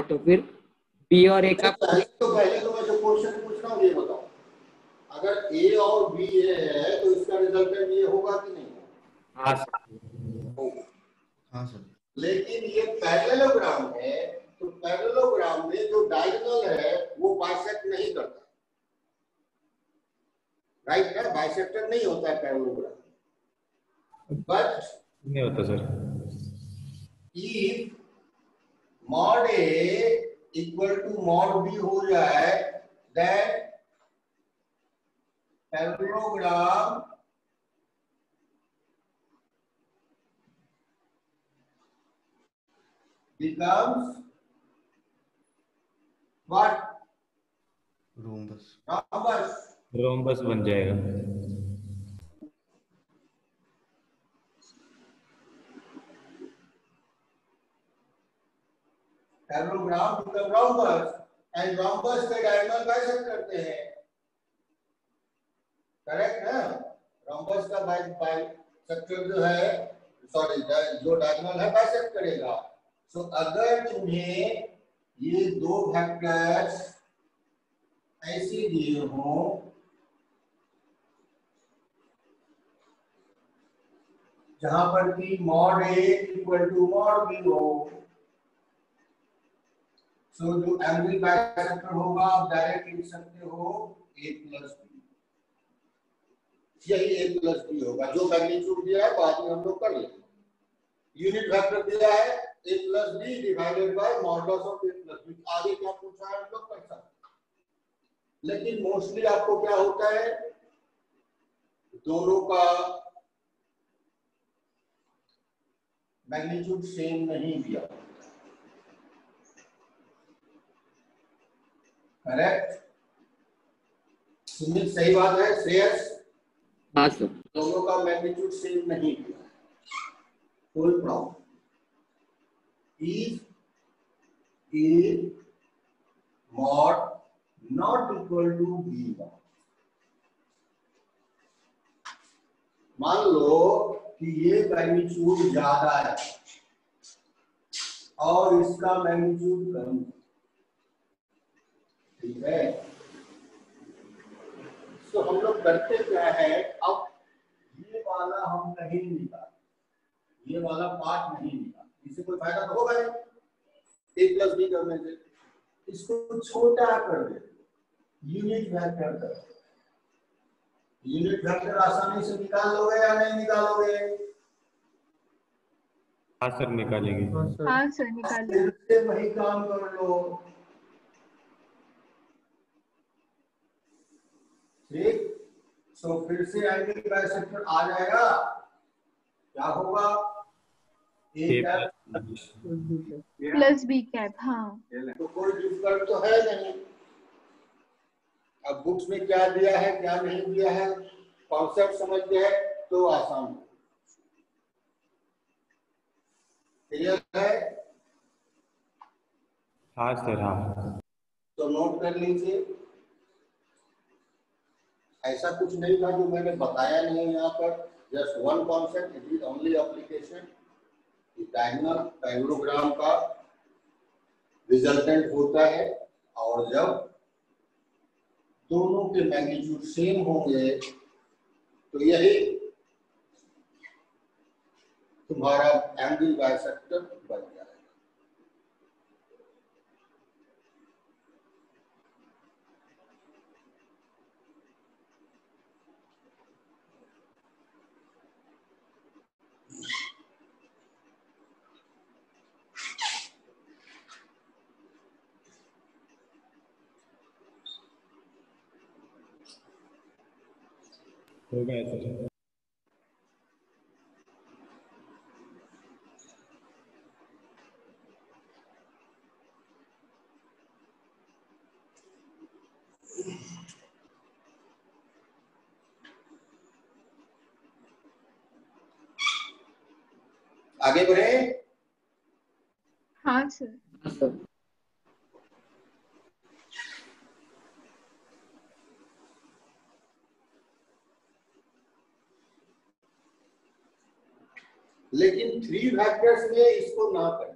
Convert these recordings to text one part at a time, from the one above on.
तो फिर बी और ए का पहले तो मैं जो क्वेश्चन पूछ रहा हूँ ये बताओ, अगर ए और बी ए है तो इसका रिजल्टेंट ये होगा कि नहीं? हाँ सर। लेकिन ये पैरेललोग्राम है, तो पैरेललोग्राम में जो डायगोनल है वो बाइसेक्ट नहीं करता, राइट है? बाइसेक्टर नहीं होता है पैरेललोग्राम, बट नहीं होता sir. if mod A equal to mod B हो जाए, then parallelogram becomes what? Rhombus. Rhombus. Rhombus बन जाएगा। Parallelogram become rhombus, and rhombus के डायगोनल बाइसेक्ट करते हैं, करेक्ट है? rhombus का बाइसेक्टर जो है, सॉरी जो डायगोनल है बाइसेक्ट करेगा। सो अगर तुम्हें ये दो वेक्टर्स ऐसे दिए हो, जहां पर कि mod A equal to mod B हो, सो जो एंगल बाइसेक्टर होगा आप डायरेक्ट लिख सकते हो A प्लस B, यही A प्लस B होगा। जो मैग्नीट्यूड दिया है बाद में हम लोग कर लेंगे। यूनिट वेक्टर दिया है A plus B divided by modulus of A plus B, आगे क्या पूछा है हम लोग कर सकते हैं। लेकिन मोस्टली आपको क्या होता है, दोनों का मैग्नीट्यूड सेम नहीं दिया, करेक्ट? सुमित सही बात है? श्रेयस? हाँ सर। दोनों का मैग्नीट्यूड सेम नहीं दिया, कोई problem. If A mod not equal to B mod, मान लो कि ये मैग्नीट्यूड ज्यादा है और इसका मैग्नीट्यूड कम, ठीक है? तो हम लोग करते क्या है, अब ये वाला हम नहीं निकाल, ये वाला पार्ट नहीं निकाल, इससे कोई फायदा तो होगा नहीं A प्लस B करने से। इसको छोटा कर दे, यूनिट वेक्टर कर। यूनिट वेक्टर आसानी से निकाल लोगे या नहीं निकालोगे? हाँ सर निकालेंगे। हाँ सर निकालिए। फिर से वही काम कर लो, ठीक? सो फिर से एंगल बाइसेक्टर आ जाएगा, क्या होगा? A cap plus B cap. हाँ तो कोई डिफिकल्ट तो है नहीं। अब बुक्स में क्या दिया है क्या नहीं दिया है, कॉन्सेप्ट समझ गए तो आसान है। क्लियर है? हाँ सर हाँ। तो नोट कर लीजिए, ऐसा कुछ नहीं था जो मैंने बताया नहीं यहाँ पर, just one concept, it is only application. Diagonal parallelogram का रिजल्टेंट होता है, और जब दोनों के मैग्नीट्यूड सेम होंगे तो यही तुम्हारा एंगल बाइसेक्टर बन जाएगा। हो गया सर। आगे बढ़े? हाँ सर। हाँ सर। लेकिन थ्री वेक्टर्स में इसको ना करें,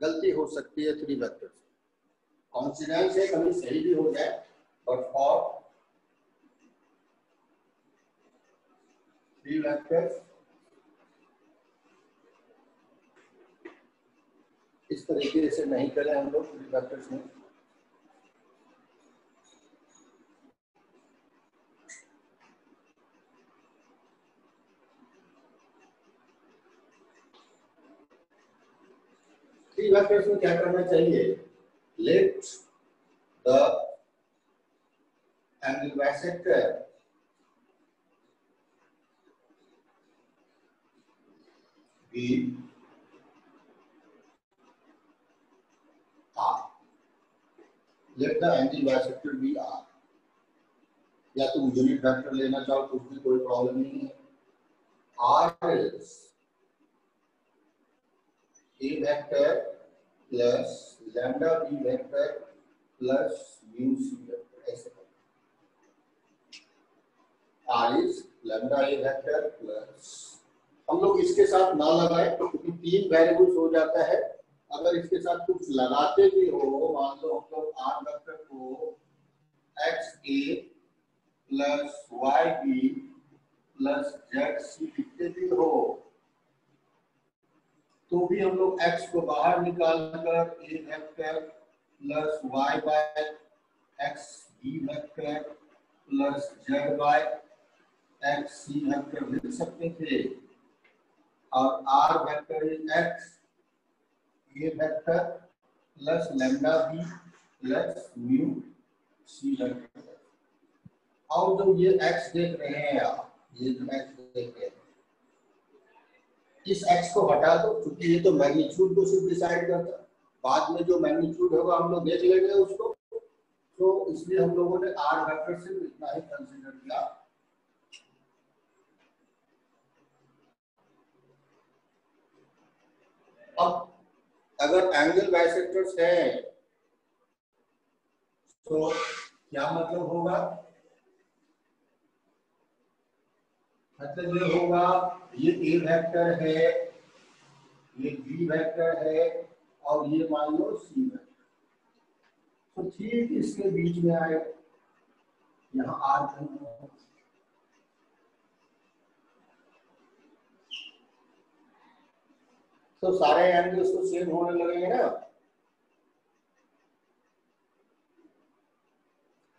गलती हो सकती है 3 वेक्टर से। कॉन्सिडेंस है कभी सही भी हो जाए, बट फॉर 3 वेक्टर्स इस तरीके से नहीं करें हम लोग 3 वेक्टर्स में। थ्री वेक्टर्स में क्या करना चाहिए? Let the angle bisector be R. Let the angle bisector be R, या तुम यूनिट वेक्टर लेना चाहो तो उसमें कोई प्रॉब्लम नहीं है। R is A vector plus lambda B vector plus mu C vector, ऐसे R is lambda A vector plus, हम लोग इसके साथ ना लगाए क्योंकि 3 वेरिएबल्स हो जाता है। अगर इसके साथ कुछ लगाते भी हो, मान लो हम लोग R वेक्टर को XA plus YB plus ZC लिखते भी हो तो भी हम लोग x को बाहर निकालकर a vector plus y by x b vector plus z by x c vector लिख सकते थे, और r vector is x a vector plus lambda b plus mu c vector. और जो ये x देख रहे हैं आप, ये जो x देख रहे हैं, इस x को हटा दो क्योंकि ये तो मैग्नीट्यूड को सिर्फ डिसाइड करता है। बाद में जो मैग्नीट्यूड होगा हम लोग देख लेंगे उसको, तो इसलिए हम लोगों ने r वेक्टर सिर्फ इतना ही कंसीडर किया। अब अगर एंगल बाइसेक्टर्स है तो क्या मतलब होगा? मतलब ये होगा ये ए वेक्टर है, ये बी वेक्टर है, और ये मान लो सी वेक्टर, तो ठीक इसके बीच में आए यहाँ आर कहीं, तो सारे एंगल्स तो सेम होने लगेंगे ना।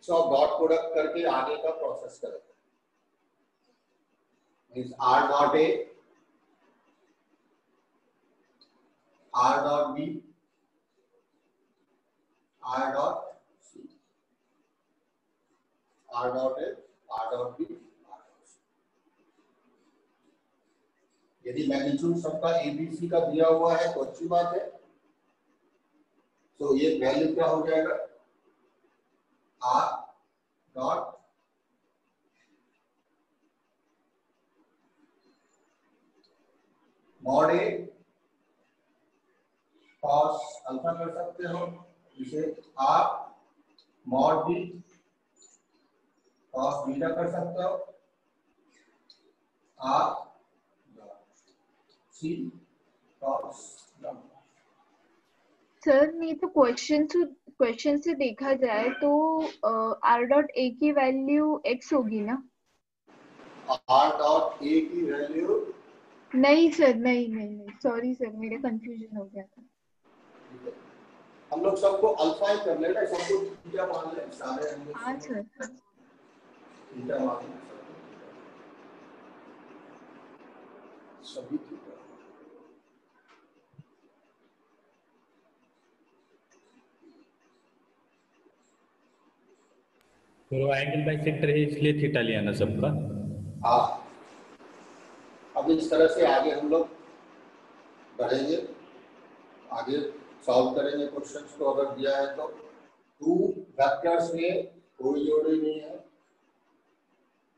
सो डॉट प्रोडक्ट करके आगे का प्रोसेस करेंगे। Means R dot A, R dot B, R dot C, R dot A, R dot B, R dot C. यदि मैग्नीट्यूड सबका एबीसी का दिया हुआ है तो अच्छी बात है। तो ये वैल्यू क्या हो जाएगा? आर डॉट मॉड ए कॉस अल्फा कर सकते हो, इसे आप मॉड बी कॉस बीटा कर सकते हो, आप सी कॉस गामा। सर नहीं तो क्वेश्चन से देखा जाए तो आर डॉट ए की वैल्यू x होगी ना? आर डॉट ए की वैल्यू नहीं सर, नहीं सॉरी सर, मेरा कंफ्यूजन हो गया था। हम लोग सबको अल्फा ही कर लेना, सबको थीटा मान ले, सारे हम लोग हाँ सर। थीटा मान ले, सभी थीटा। तो एंगल बाइसेक्टर है इसलिए थीटा लिया ना सबका। हाँ, अब इस तरह से आगे हम लोग बढ़ेंगे, आगे सॉल्व करेंगे क्वेश्चंस को। अगर दिया है तो 2 वेक्टर्स में कोई जोड़ी नहीं है,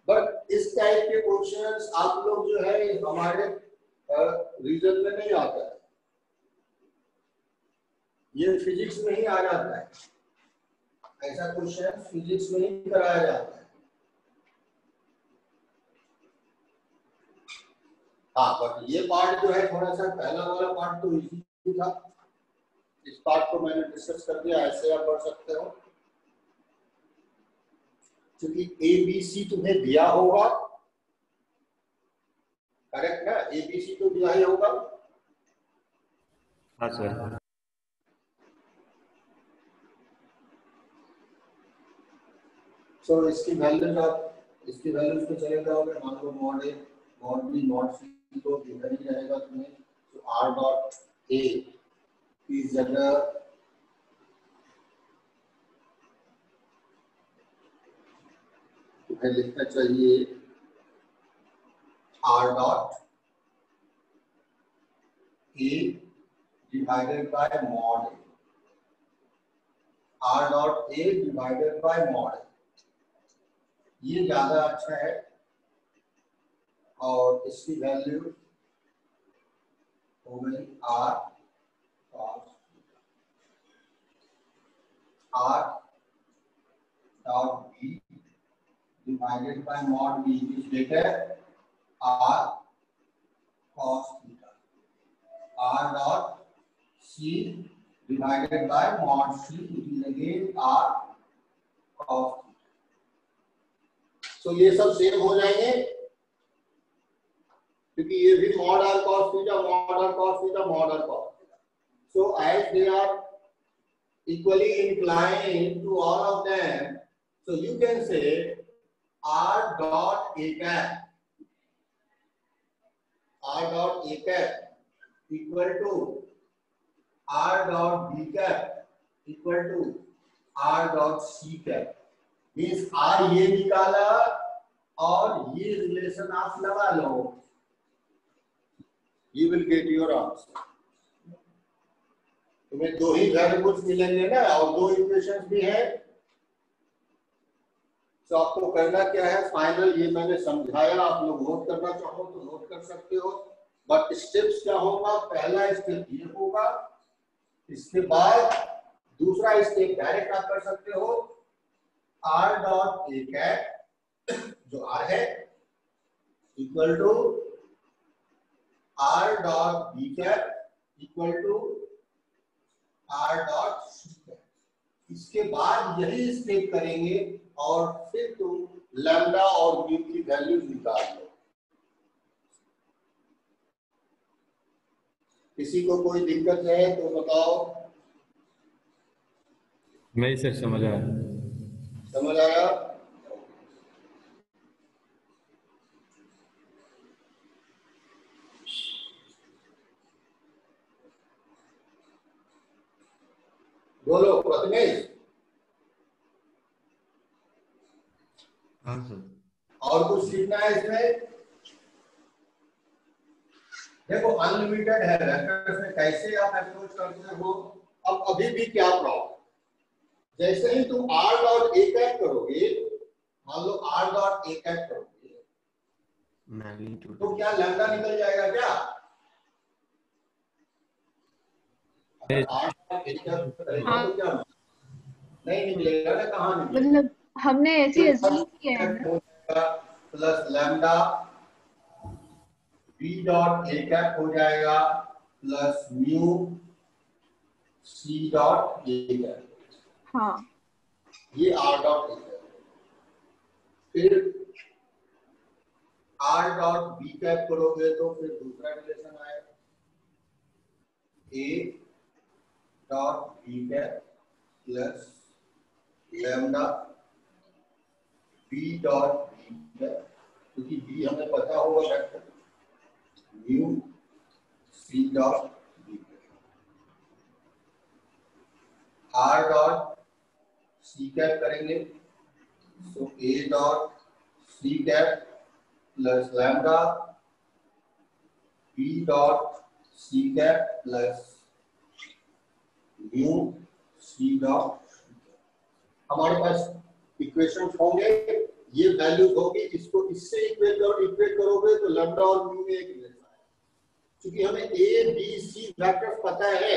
बट इस टाइप के क्वेश्चंस आप लोग जो है हमारे रीजन में नहीं आता है, ये फिजिक्स में ही आ जाता है। ऐसा क्वेश्चन फिजिक्स में ही कराया जाता है। हाँ, बट ये पार्ट जो है थोड़ा सा, पहला वाला पार्ट तो इजी था, इस पार्ट को मैंने डिस्कस कर दिया, ऐसे आप पढ़ सकते हो। क्योंकि ABC तुम्हें दिया होगा, करेक्ट है, ABC तो दिया ही होगा। हाँ सर। सो इसकी वैल्यूज पे चले जाओगे, मान लो mod A mod B mod C तो दिया ही रहेगा तुम्हें। तो R डॉट A इस जगह तुम्हें लिखना चाहिए R dot A divided by mod A, R dot A divided by mod A, ये ज्यादा अच्छा है। और इसकी वैल्यू हो गई R cos R dot B divided by mod B is greater R cos theta, R dot C divided by mod C it is again R cos theta। So ये सब सेम हो जाएंगे क्योंकि ये भी mod R cos theta, mod R cos theta, mod R cos theta। So as they are equally inclined to all of them, so you can say R dot A cap, R dot A cap equal to R dot B cap equal to R dot C cap। Means R ये निकाला और ये relation आप लगा लो, you will get your answer। तुम्हें दो ही variables मिलेंगे ना और दो इक्वेशंस भी हैं। तो आपको करना क्या है, फाइनल ये मैंने समझाया, आप लोग नोट करना चाहो तो नोट कर सकते हो। बट स्टेप्स क्या होगा, पहला स्टेप ये होगा, इसके बाद दूसरा स्टेप डायरेक्ट आप कर सकते हो। R डॉट A कैप जो R है equal to R dot B cap equal to R dot C cap. इसके बाद यही स्टेप करेंगे और फिर तुम लैम्डा और म्यू की वैल्यूज निकाल लो। किसी को कोई दिक्कत है तो बताओ। नहीं सर, समझ आया। समझ आया? बोलो प्रथमेश। हाँ सर। और कुछ सीखना है इसमें? देखो अनलिमिटेड है वेक्टर्स में, कैसे आप अप्रोच करते हो। अब अभी भी क्या प्रॉब्लम, जैसे ही तुम R डॉट A कैप करोगे, मान लो R डॉट A कैप करोगे तो क्या लैम्डा निकल जाएगा क्या? अगर R डॉट A कैप करेगा तो क्या नहीं मिलेगा ना, कहाँ मिलेगा? मतलब हमने ऐसे अज्यूम किया है ना। Plus lambda B dot A cap हो जाएगा plus mu C dot A cap. हाँ, ये R डॉट A कैप। फिर R डॉट B कैप करोगे तो फिर दूसरा रिलेशन आएगा, A dot B cap plus lambda B dot B cap, क्योंकि B हमें पता होगा vector, mu C dot B cap. R dot C cap करेंगे तो A dot C cap plus lambda B dot C cap plus mu C dot. हमारे पास equations होंगे, ये values होगी, इसको इससे इक्वेट करोगे तो लैम्डा और म्यू में एक रिलेशन आएगा। क्योंकि हमें A B C वेक्टर्स पता है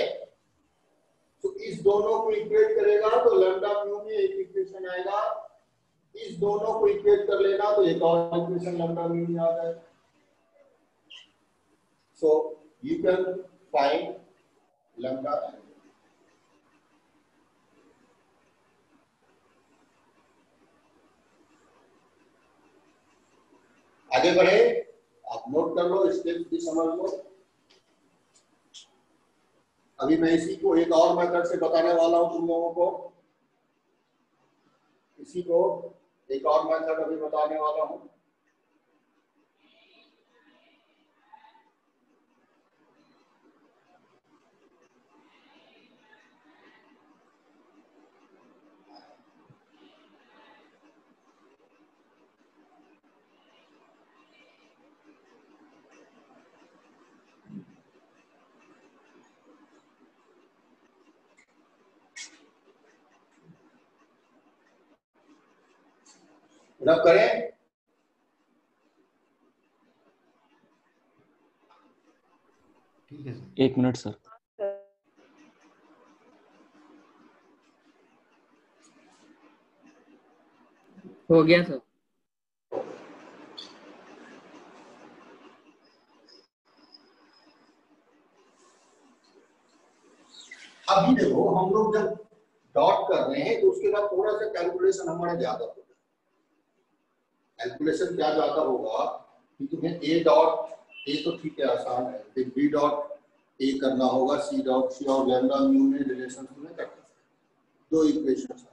तो इस दोनों को इक्वेट करेगा तो लैम्डा म्यू में एक इक्वेशन आएगा, इस दोनों को इक्वेट कर लेना तो एक और इक्वेशन लैम्डा म्यू में आ जाएगा। So you can find lambda. आगे बढ़े, आप नोट कर लो, स्टेप्स भी समझ लो। अभी मैं इसी को एक और मेथड से बताने वाला हूं तुम लोगों को। इसी को एक और मेथड अभी बताने वाला हूं। रब करें। ठीक है सर। 1 minute sir. हो गया सर। अभी देखो, हम लोग जब डॉट कर रहे हैं तो उसके बाद थोड़ा सा कैलकुलेशन हमारा ज्यादा होगा। कैलकुलेशन क्या ज्यादा होगा कि तुम्हें ए डॉट ए तो ठीक है, आसान है, फिर बी डॉट ए करना होगा, सी डॉट सी और लैम्डा म्यू में रिलेशन तुम्हें करना है। दो इक्वेशन।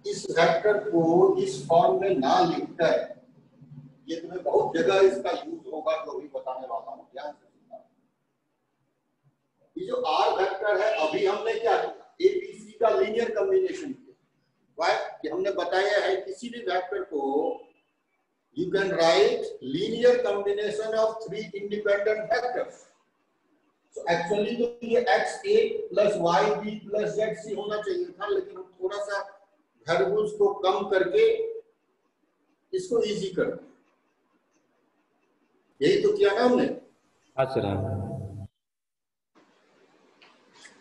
इस वेक्टर को इस फॉर्म में ना लिखकर, ये तुम्हें बहुत जगह इसका यूज होगा, जो भी बताने वाला हूं, ध्यान से सुनना। ये जो आर वेक्टर है, अभी हमने क्या किया, ए बी सी का लीनियर कॉम्बिनेशन किया। कि हमने बताया है किसी भी वेक्टर को you can write linear combination of 3 independent vectors. So actually तो ये x a plus y b plus z c होना चाहिए था, लेकिन हम थोड़ा सा वेरिएबल्स को कम करके इसको इजी कर दिया। यही तो किया ना हमने। हाँ सर। हाँ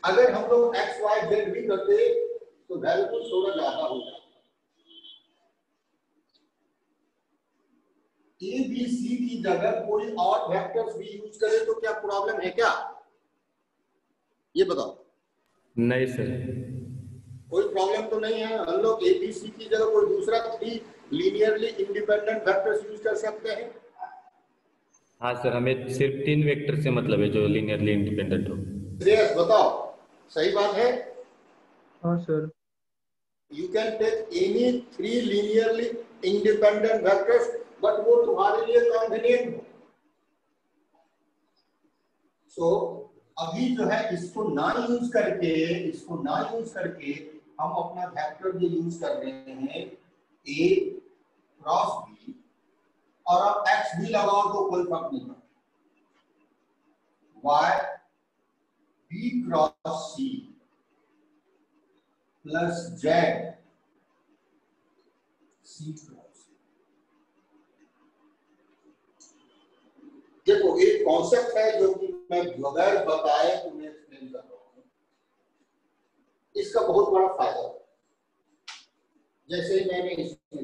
अगर हम लोग x y z भी करते तो वेरिएबल थोड़ा ज्यादा हो जाता। ए बी सी की जगह कोई और वेक्टर्स भी यूज करे तो क्या प्रॉब्लम है क्या, ये बताओ। नहीं सर। कोई प्रॉब्लम तो नहीं है। हम लोग ए बी सी की जगह कोई दूसरा 3 लीनियरली इंडिपेंडेंट वेक्टर्स यूज कर सकते हैं। हाँ सर, हमें सिर्फ 3 वेक्टर से मतलब है जो लीनियरली इंडिपेंडेंट हो। श्रेयस बताओ, सही बात है? हाँ sir. You can take any 3 linearly independent vectors, but वो तुम्हारे लिए convenient हो। So अभी जो है इसको ना यूज करके हम अपना वेक्टर जो यूज कर रहे हैं A क्रॉस B, और अब X भी लगाओ तो कोई फर्क नहीं पड़ता। Y B cross C plus Z C cross. देखो, एक कॉन्सेप्ट है जो कि मैं बगैर बताए तुम्हें एक्सप्लेन कर रहा हूं। इसका बहुत बड़ा फायदा है। जैसे ही मैंने इसमें,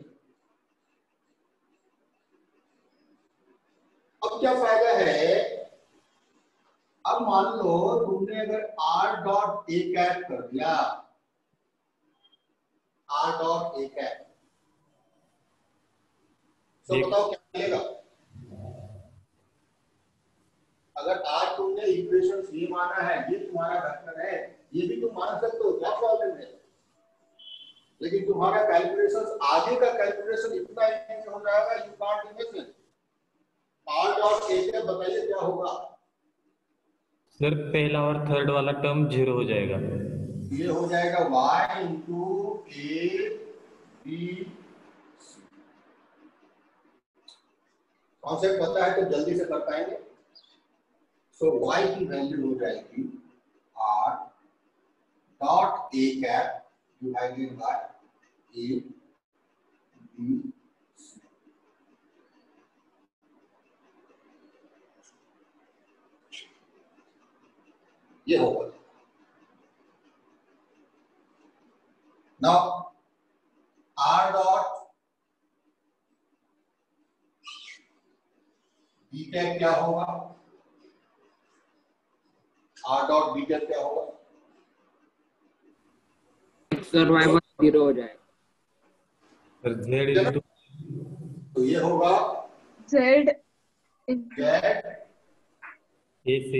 अब क्या फायदा है, अब मान लो तुमने अगर आर डॉट ए कैप कर दिया, आर डॉट ए कैप, तो बताओ क्या मिलेगा। अगर आज तुमने इक्वेशन ये माना है, ये तुम्हारा वेक्टर है, ये भी तुम मान सकते हो, क्या प्रॉब्लम है। लेकिन तुम्हारा कैलकुलेशन, आगे का कैलकुलेशन इतना इजी हो जाएगा, you can't imagine. Are dot A cap बताइए क्या होगा। सर पहला और थर्ड वाला टर्म 0 हो जाएगा। ये हो जाएगा y into A B. Concept पता है तो जल्दी से कर पाएंगे। सो y की वैल्यू हो जाएगी r dot A cap divided by A B. ये होगा। Now r dot B cap क्या होगा, r डॉट बी कैप क्या होगा। x और y 0 हो जाएगा। सर z तो ये होगा Z Z ए से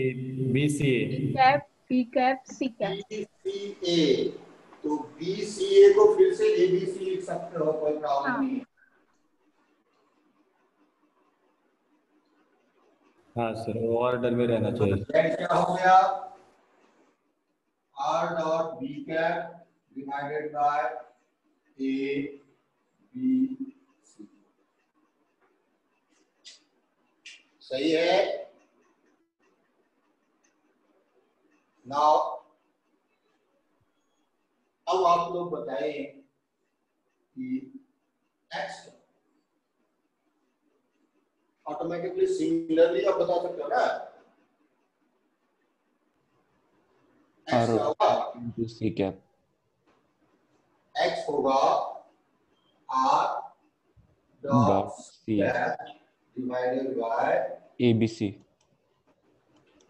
B C A, cap B cap C cap. BCA, तो BCA को फिर से ABC लिख सकते हो, कोई प्रॉब्लम हाँ। नहीं। हाँ सर, वो ऑर्डर में रहना तो चाहिए। Z क्या हो गया, R dot B cap divided bye A B C। सही है। नाउ अब आप लोग बताएं कि X ऑटोमेटिकली सिमिलरली आप बता सकते हो ना, X क्या होगा, C कैप X होगा R dot dot C cap divided bye ABC।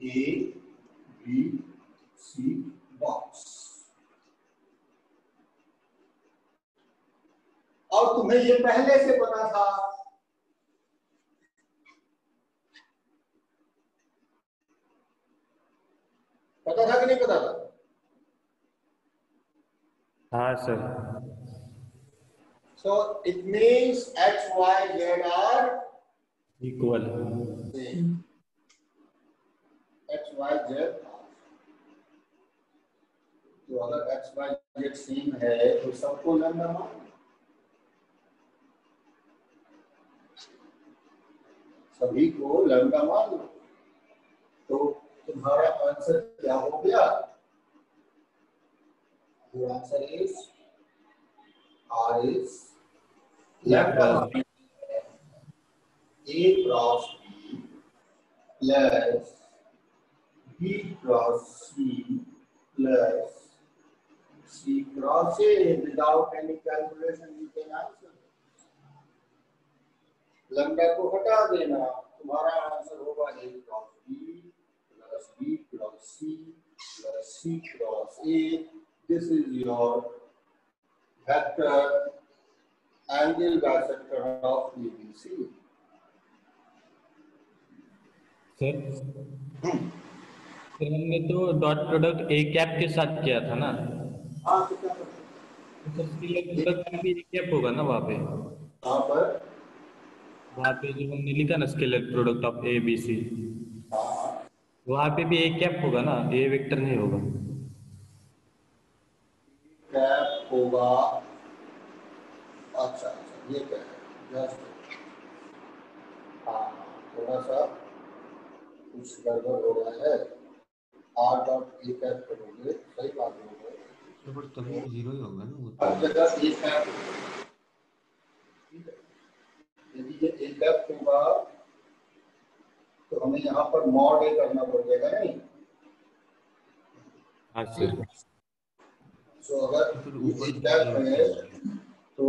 A B C box. और तुम्हें ये पहले से पता था, पता था कि नहीं पता था? हाँ sir. So it means X, Y, Z are equal. same. X, Y, Z are। तो अगर X, Y, Z सेम है तो सबको लैम्डा मान, सभी को लैम्डा मान लो, तो तुम्हारा आंसर क्या हो गया? Your answer is R is lambda A cross B plus B cross C plus C cross A. Without any calculation you can answer. Lambda को हटा देना, तुम्हारा आंसर होगा A cross B plus B cross C plus C cross A. This is your vector angle bisector of ABC. Sir हमने तो dot product A cap के साथ किया था ना, हाँ तो क्या करते तो सर स्केलर प्रोडक्ट में भी ए कैप होगा ना वहाँ पे? यहाँ पर? वहाँ पे जो हमने लिखा ना scalar product of A B C, हाँ वहाँ पे भी ए कैप होगा ना, ए वेक्टर नहीं होगा? कैप होगा। अच्छा अच्छा ये क्या है, जस्ट हाँ थोड़ा सा कुछ गड़बड़ हो रहा है। आर डॉट ए कैप करोगे, सही बात होगा, तो बट तभी तो जीरो ही होगा ना वो। हर जगह ए कैप होगा। ठीक है, यदि ये ए कैप होगा तो हमें यहाँ पर मॉड ए करना पड़ेगा नहीं? हाँ सर। तो अगर तो फिर ये ऊपर ए कैप है तो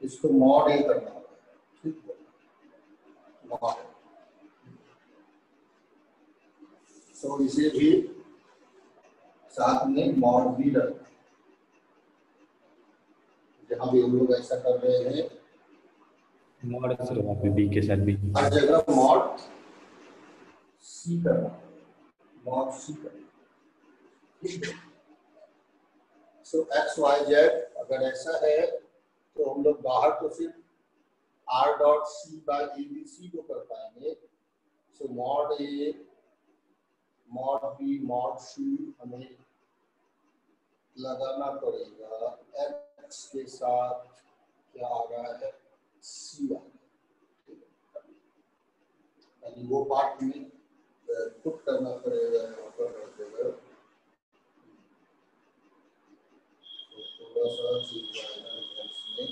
इसको मॉड ए करना होगा। ठीक है, मॉड। सो इसे भी साथ में मॉड भी रखना, जहां भी हम लोग ऐसा कर रहे हैं मॉड सर वहाँ पे बी के साथ भी। हर जगह मॉड सी करना, मॉड सी करना। ठीक है, सो एक्स वाई जेड अगर ऐसा है तो हम लोग बाहर तो सिर्फ R dot C by A B C को कर पाएंगे। So mod A mod B mod C हमें लगाना पड़ेगा। एक्स के साथ क्या आ रहा है, सी आ रहा है, यानी वो पार्ट में पुट करना पड़ेगा यहाँ पर हर जगह। तो थोड़ा सा चीज आएगा इसमें,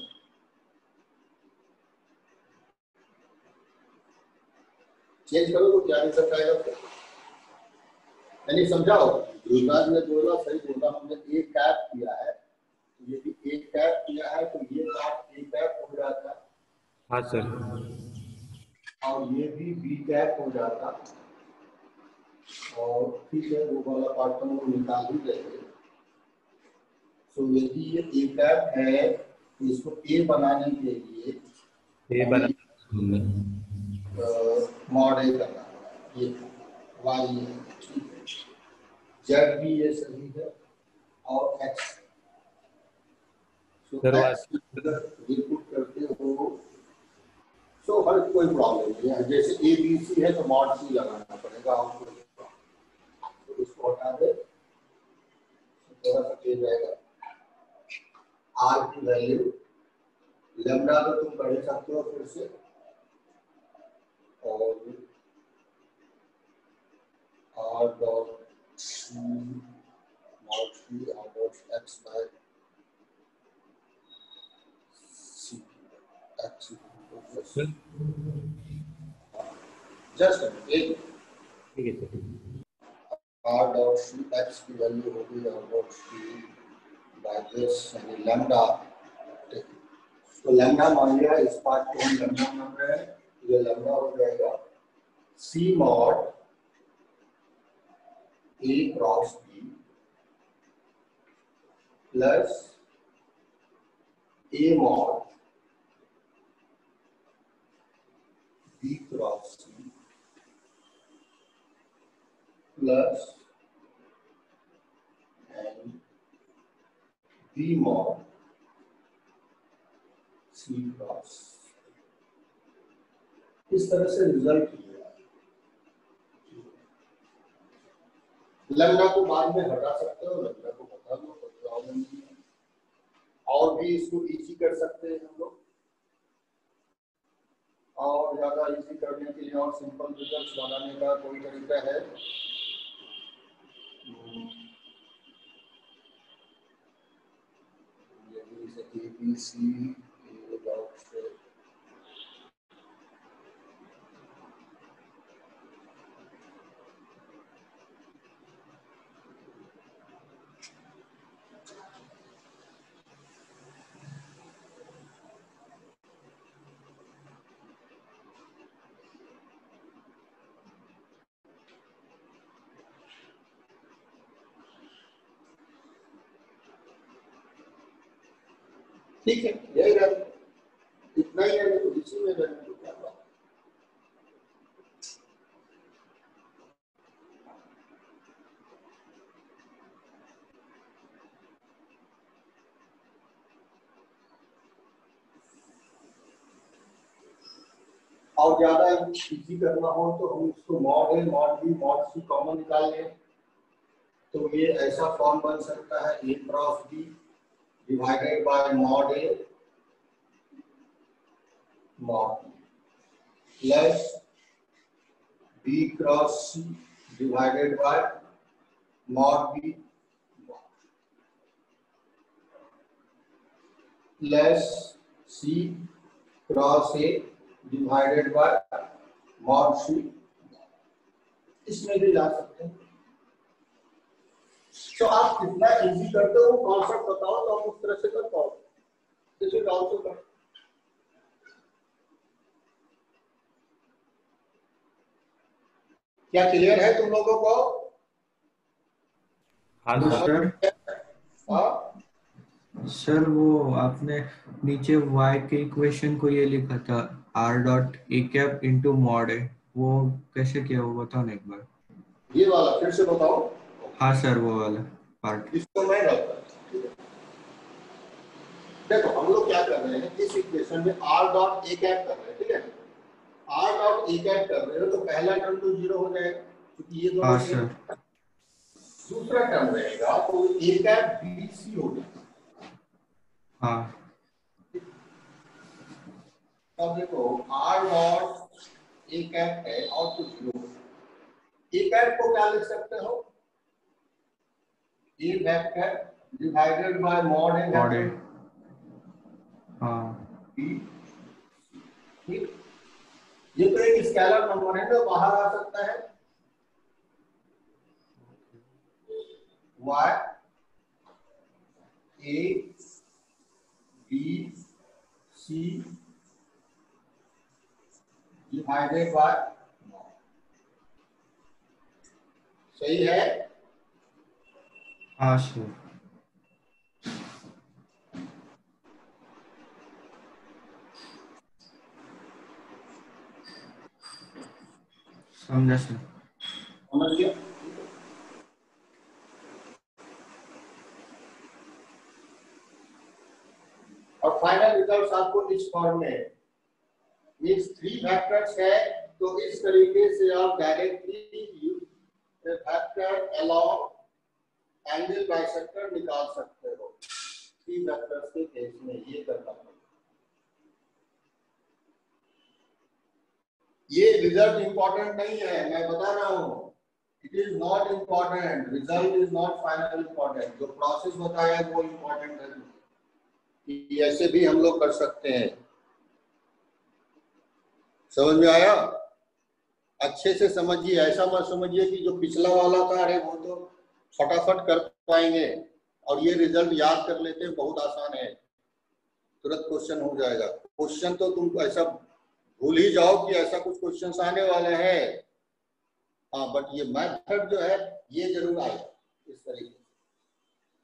चेंज करो तो क्या नहीं सकता है, यानी समझाओ। युवराज ने बोला सही बोला, हमने ए कैप किया है, तो यदि ए कैप किया है तो ये पार्ट ए कैप हो जाता, हाँ सर। और ये भी बी कैप हो जाता, और ठीक है वो वाला पार्ट तो हम निकाल ही देंगे। तो यदि ये ए कैप है तो इसको ए बनाने के लिए ये बना में मॉड ए करना होगा, ये वाई है, ठीक है, जेड भी ये सही है और एक्स, तो सर एक्स इनपुट करते हो तो हर कोई प्रॉब्लम नहीं है। जैसे ए बी सी है तो मॉड सी लगाना पड़ेगा आपको, तो इसको हटा दे, थोड़ा सा तेज जाएगा। आर की वैल्यू लैम्डा तो तुम पढ़ सकते हो फिर से, और R dot C mod C R dot X by C X sir just एक ठीक है sir. R dot C X की वैल्यू होगी R dot C by this यानी लैम्डा। तो लैम्डा मान लिया, इस पार्ट को हम लैम्डा मान रहे हैं, ये लैम्डा हो जाएगा C mod A cross B plus A mod B cross C plus and B mod C cross. इस तरह से रिजल्ट लिया। लैम्डा को बाद में हटा सकते हो, लैम्डा को हटा दो तो प्रॉब्लम नहीं है। और भी इसको इजी कर सकते हैं हम लोग, और ज्यादा इजी करने के लिए और सिंपल रिजल्ट्स बनाने का कोई तरीका है। ए बी सी ए डॉट से ठीक है, यही रहता, इतना ही है, तो इसी में रहने को क्या बात। और ज्यादा इजी करना हो तो हम इसको mod A mod B mod C common निकाल लें, तो ये ऐसा फॉर्म बन सकता है A cross B divided by mod A mod B plus B cross C divided by mod B plus C cross A divided by mod C. इसमें भी ला सकते हैं। तो आप कितना इजी करते हो कॉन्सेप्ट बताओ तो आप उस तरह से कर पाओ। दिस इज आल्सो कर। क्या क्लियर है तुम लोगों को? हाँ तो सर। सर हाँ सर वो आपने नीचे y के इक्वेशन को ये लिखा था r dot A cap into mod है, वो कैसे किया वो बताओ ना एक बार। ये वाला फिर से बताओ। हाँ सर वो वाला पार्ट। इसको मैं डालता हूं, ठीक है। देखो हम लोग क्या कर रहे हैं, इस इक्वेशन में r डॉट ए कैप कर रहे हैं, ठीक है। r डॉट ए कैप कर रहे हो तो पहला टर्म तो जीरो हो जाएगा क्योंकि ये दोनों हाँ सेम। सर। दूसरा टर्म रहेगा तो ए कैप बी सी हो जाएगा। हाँ अब देखो r डॉट ए कैप है और तो जीरो। ए कैप को क्या लिख सकते हो, A vector divided by mod A mod है। वेक्टर हाँ बी। ठीक, ये तो एक स्केलर नंबर है जो बाहर आ सकता है। y a b c divided by, सही है। हाँ सर। समझा सर। समझ गया? और फाइनल रिजल्ट आपको इस फॉर्म में मीन्स 3 फैक्टर्स है, तो इस तरीके से आप directly factor along angle bisector निकाल सकते हो 3 फैक्टर्स के केस में। ये करना पड़ेगा। ये रिजल्ट इंपॉर्टेंट नहीं है, मैं बता रहा हूं। It is not important, result is not final important. जो प्रोसेस बताया वो इंपॉर्टेंट है कि ऐसे भी हम लोग कर सकते हैं। समझ में आया? अच्छे से समझिए, ऐसा मत समझिए कि जो पिछला वाला था अरे वो तो फटाफट कर पाएंगे और ये रिजल्ट याद कर लेते हैं, बहुत आसान है, तुरंत क्वेश्चन हो जाएगा। क्वेश्चन तो तुम ऐसा भूल ही जाओ कि ऐसा कुछ क्वेश्चन आने वाले हैं। हाँ, बट ये मेथड जो है ये जरूर आएगा इस तरीके से।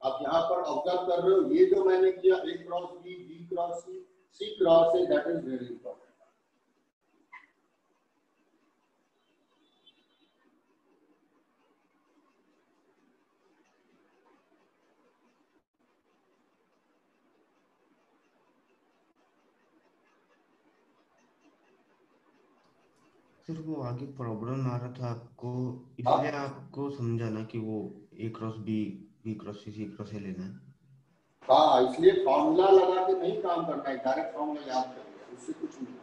आप यहाँ पर ऑब्जर्व कर रहे हो, ये जो मैंने किया A cross B, B cross C, C cross A, that is very important. Sir वो आगे प्रॉब्लम आ रहा था आपको, इसलिए आपको समझा ना कि वो A cross B, B cross C, C cross A लेना है। हाँ, इसलिए फॉर्मूला लगा के नहीं काम करना है, डायरेक्ट फॉर्मूला याद कर लिया, उससे कुछ नहीं।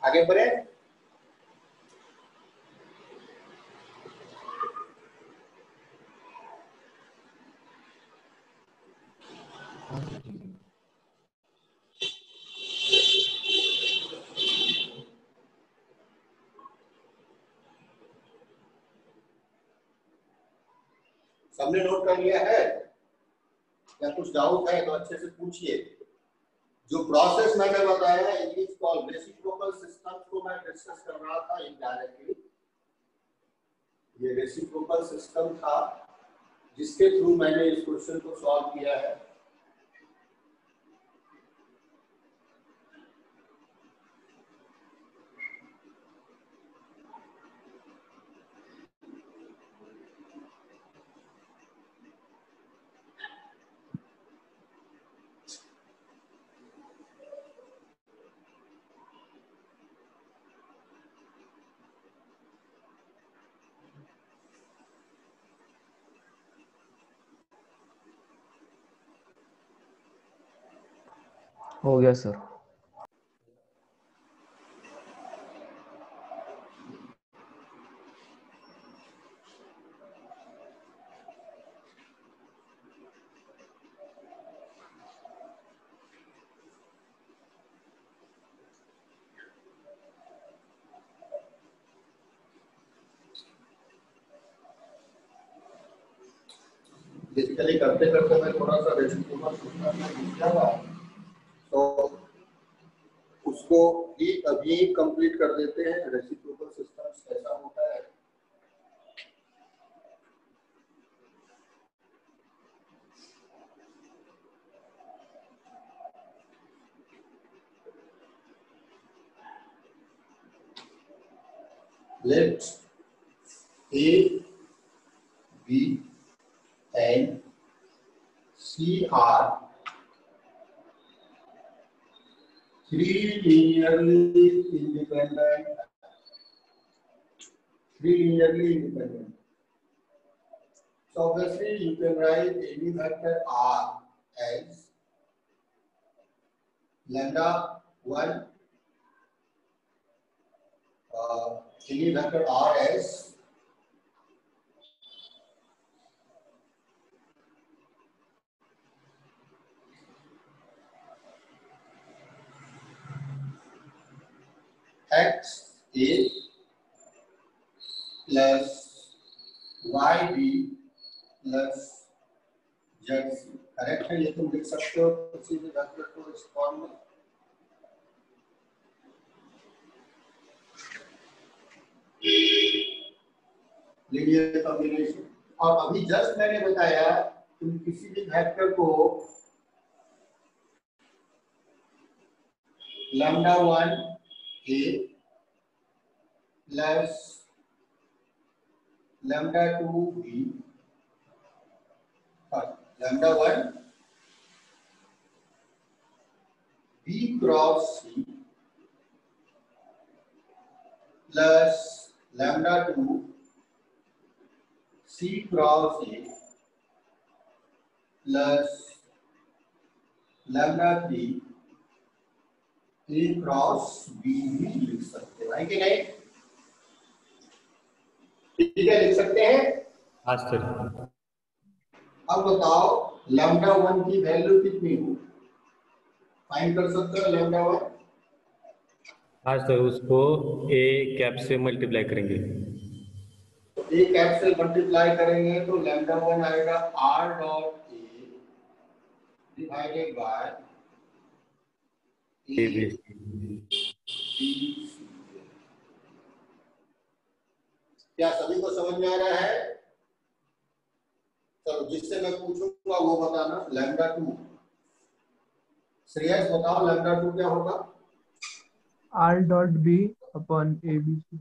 आगे बढ़े। सबने नोट कर लिया है या कुछ डाउट है तो अच्छे से पूछिए। जो प्रोसेस मैंने बताया it is called reciprocal system को मैं डिस्कस कर रहा था इनडायरेक्टली। ये रेसिप्रोकल सिस्टम था जिसके थ्रू मैंने इस क्वेश्चन को सॉल्व किया है। हो गया सर। बेसिकली करते करते मैं थोड़ा सा रेसिप्रोकल सिस्टम में घुस गया था, तो उसको भी अभी कंप्लीट कर देते हैं। रेसिप्रोकल सिस्टम कैसा होता है let A, B and C are three linearly independent. So obviously you can write any vector R as lambda 1, any vector R as x A plus y B plus z C. Correct है, ये तुम लिख सकते हो किसी भी vector को इस फॉर्म में। Linear combination. और अभी जस्ट मैंने बताया तुम किसी भी वेक्टर को lambda 1 a plus lambda 2 b, lambda 1 b cross c plus lambda 2 c cross a plus lambda 3 a cross b भी लिख सकते हैं कि नहीं? ठीक है, लिख सकते हैं। हाँ सर। अब बताओ लैम्डा 1 की वैल्यू कितनी हो, फाइंड कर सकते हो लैम्डा 1? हाँ सर, उसको ए कैप से मल्टीप्लाई करेंगे। तो ए कैप से मल्टीप्लाई करेंगे तो लैम्डा 1 आएगा r dot A divided by A B. क्या सभी को समझ में आ रहा है? चलो जिससे मैं पूछूंगा वो बताना। लैम्डा 2, श्रेयस बताओ लैम्डा 2 क्या होगा? r dot b upon abc।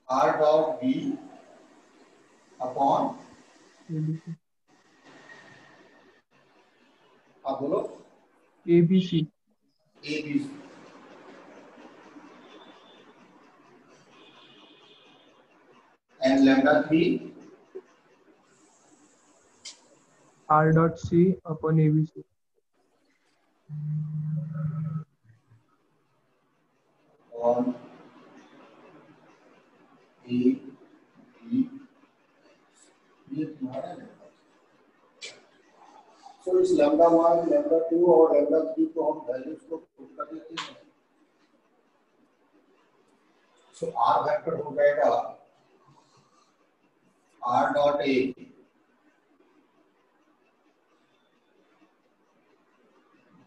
r dot b upon abc आप बोलो abc abc। And lambda 3 r dot c upon abc। on a b, ये तुम्हारा है। सो इस लैम्डा 1 लैम्डा 2 और लैम्डा 3 को हम वैल्यूज को पुट कर लेते हैं। सो r वेक्टर हो जाएगा r dot a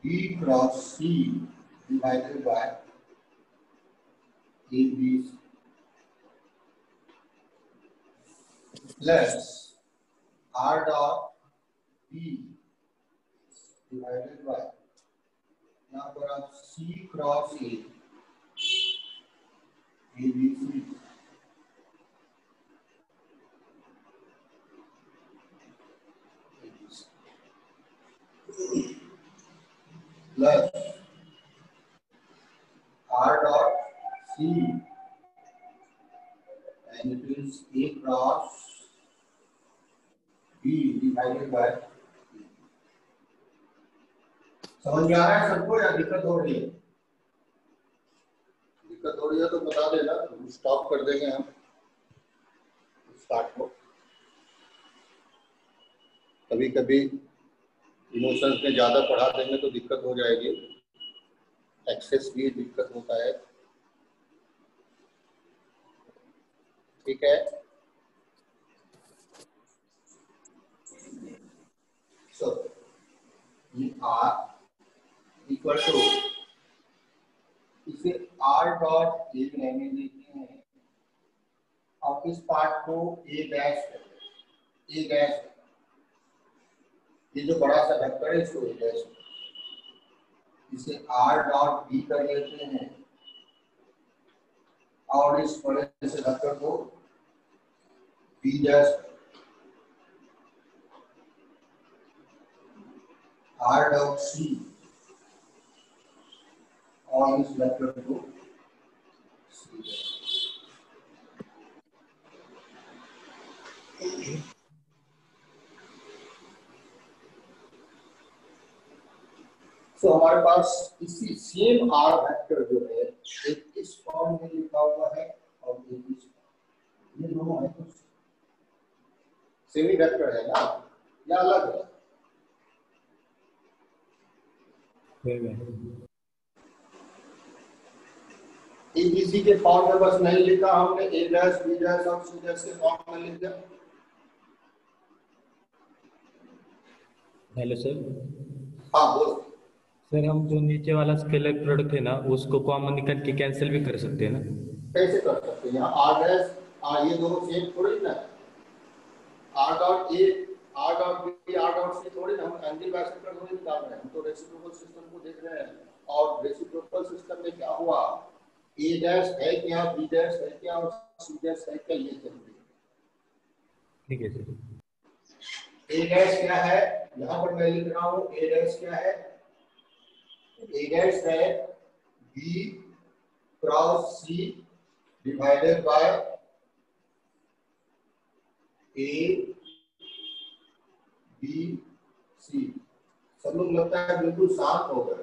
b cross c divided by a b plus r dot b divided by, यहाँ पर आप c cross a ABC plus r dot c and it is a cross b divided by। समझ में आ रहा है सबको या दिक्कत हो रही है? दिक्कत हो रही है तो बता देना, स्टॉप कर देंगे हम स्टार्ट को। कभी कभी इमोशंस में ज्यादा पढ़ा देंगे तो दिक्कत हो जाएगी, एक्सेस भी दिक्कत होता है। ठीक है, सो ये r इक्वल टू, इसे r डॉट ए रहने देते हैं। अब इस पार्ट को a डैश, a डैश, ये जो बड़ा सा वेक्टर है इसको a डैश, इसे r डॉट b कर लेते हैं और इस बड़े से वेक्टर को b dash, r dot c और इस वेक्टर को c डैश। तो हमारे पास इसी सेम r वेक्टर जो है एक इस फॉर्म में लिखा हुआ है और एक इस, ये दोनों है तो सेम ही वेक्टर है ना या अलग है? ABC के फॉर्म में बस नहीं लिखा हमने, a डैश b डैश और c डैश के फॉर्म में लिख दिया। Hello sir. हाँ बोलो। सर हम जो नीचे वाला स्केलर प्रोडक्ट है ना उसको कॉमन निकाल के कैंसिल भी कर सकते हैं ना? कैसे कर सकते हैं? यहाँ आर डैश आर ये दोनों सेम थोड़ी ना, R dot A R dot B R dot C थोड़ी ना, हम एंटी बाइसेक्टर थोड़ी निकाल रहे हैं, हम तो रेसिप्रोकल सिस्टम को देख रहे हैं। और रेसिप्रोकल सिस्टम में क्या हुआ, ए डैश है क्या, बी डैश है क्या और सी डैश है क्या, ये जरूरी है। ठीक है सर। ए डैश क्या है, यहाँ पर मैं लिख रहा हूँ ए डैश क्या है, ए डैश है B cross C divided by A B C. सब लोग लगता है बिल्कुल शांत हो गए।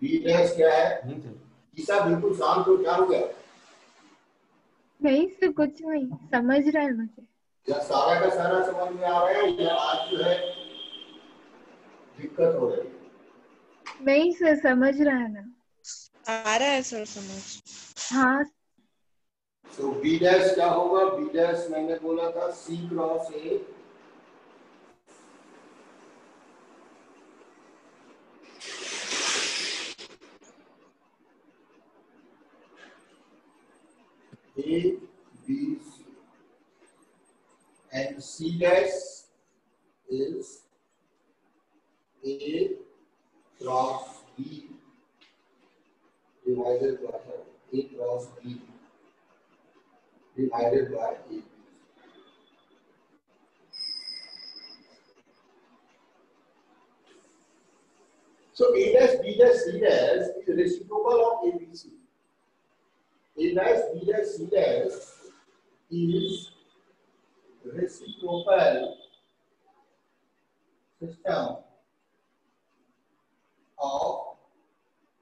बी डैश क्या है, नहीं सर, ईसा बिल्कुल शांत हो, क्या हो गया? नहीं सर, कुछ नहीं समझ रहा है मुझे। या सारा का सारा समझ में आ रहा है या आज जो है दिक्कत हो रही है? नहीं सर, समझ रहा है ना। आ रहा है सर समझ। हाँ। तो बी डैश क्या होगा, बी डैश मैंने बोला था C cross A A B C and C dash is A cross B divided by A cross B divided by A. So A dash B dash C dash is reciprocal of A B C. A dash B dash C dash is reciprocal system of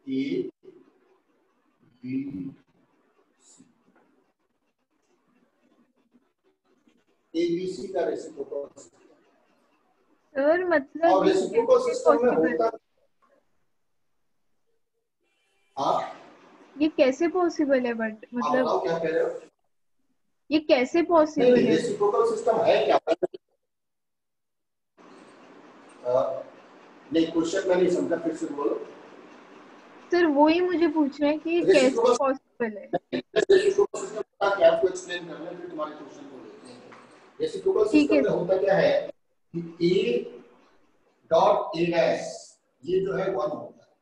A B C. ABC का reciprocal system. Sir मतलब और reciprocal system में होता, हाँ ये कैसे possible है? But आप मतलब बताओ क्या कह रहे हो? ये कैसे नहीं पॉसिबल है? रेसिप्रोकल सिस्टम है क्या? नहीं क्वेश्चन मैं नहीं समझा, फिर से बोलो। सर वही मुझे पूछना है कि ये कैसे रेसिप्रोकल पॉसिबल है। रेसिप्रोकल सिस्टम का क्या आपको एक्सप्लेन करना है, फिर तुम्हारे क्वेश्चन को लेते हैं। रेसिप्रोकल ठीक सिस्टम है में सर। होता क्या है कि ए डॉट ए डैश ये जो है 1 होता है,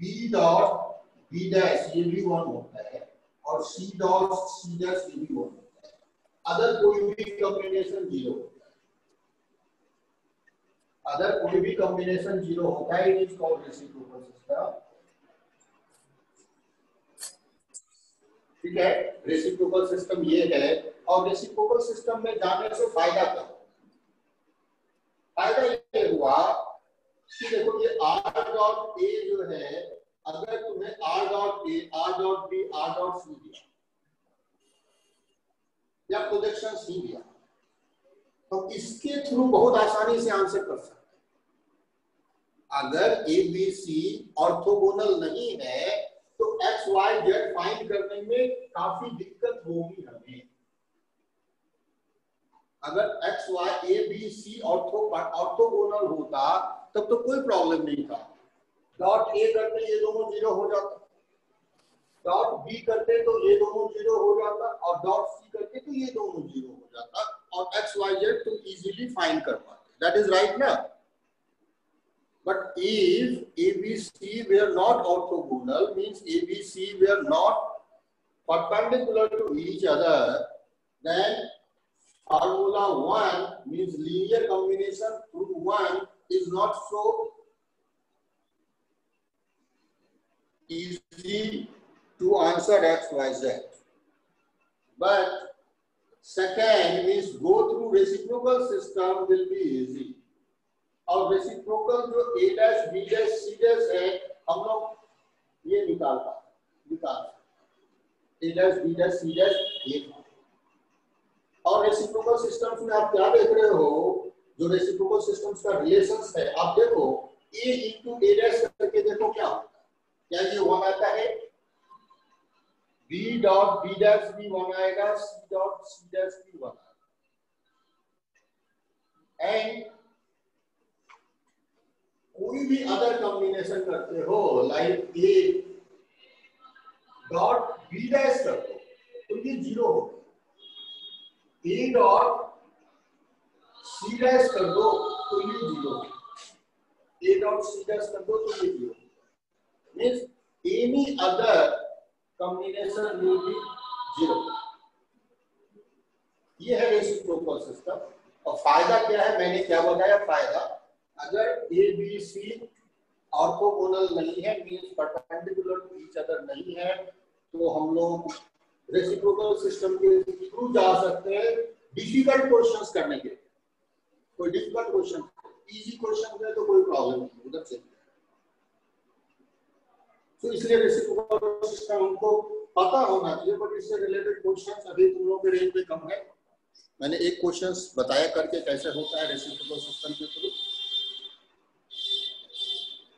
बी डॉट बी डैश ये भी 1 होता है और सी डॉट सी डैश ये भी 1 होता है। अदर कोई भी कॉम्बिनेशन 0 होता है, अदर कोई भी कॉम्बिनेशन 0 होता है, it is called reciprocal system. ठीक है, रेसिप्रोकल सिस्टम ये है। और रेसिप्रोकल सिस्टम में जाने से फायदा क्या होगा? फायदा ये हुआ कि देखो ये r डॉट a जो है, अगर तुम्हें r dot a r dot b r dot c दिया या प्रोजेक्शन c दिया तो इसके थ्रू बहुत आसानी से आंसर कर सकते हैं। अगर a b c ऑर्थोगोनल नहीं है तो x y z फाइंड करने में काफी दिक्कत होगी हमें। अगर x y a b c orthogonal होता तब तो कोई प्रॉब्लम नहीं था। डॉट a करते ये दोनों 0 हो जाता, डॉट b करते तो ये दोनों 0 हो जाता और डॉट c करते तो ये दोनों 0 हो जाता और x y z तुम इजीली फाइंड कर पाते। दैट इज राइट ना? But if ABC were not orthogonal, means ABC were not perpendicular to each other, then formula 1 means linear combination through 1 is not so easy to answer X, Y, Z. But second means go through reciprocal system will be easy. और reciprocal जो a dash b dash c dash है हम लोग ये निकाल a dash b dash c dash ये। और reciprocal systems में आप क्या देख रहे हो, जो रेसिप्रोकल सिस्टम्स का रिलेशंस है आप देखो a into a डैश करके देखो क्या होता है, क्या ये 1 आता है? b डॉट b डैश भी 1 आएगा, c डॉट c डैश भी 1 आएगा। एंड कोई भी अदर कॉम्बिनेशन करते हो like A dot B dash कर दो तो ये 0 हो, ए डॉट सी डैश कर दो तो ये 0, ए डॉट सी डैश कर दो तो ये 0, means any other combination will be 0। ये है रेसिप्रोकल सिस्टम। और फायदा क्या है, मैंने क्या बताया फायदा, अगर ए बी सी ऑर्थोगोनल नहीं है, means perpendicular to each other नहीं है, तो हम लोग रेसिप्रोकल सिस्टम के थ्रू जा सकते हैं डिफिकल्ट क्वेश्चंस करने के। कोई डिफिकल्ट क्वेश्चन, इजी क्वेश्चन में तो कोई प्रॉब्लम नहीं उधर से। तो इसलिए रेसिप्रोकल सिस्टम हमको पता होना चाहिए, बट इससे रिलेटेड क्वेश्चंस अभी तुम लोगों के रेंज में कम है। मैंने एक क्वेश्चंस बताया करके कैसे होता है रेसिप्रोकल सिस्टम के through.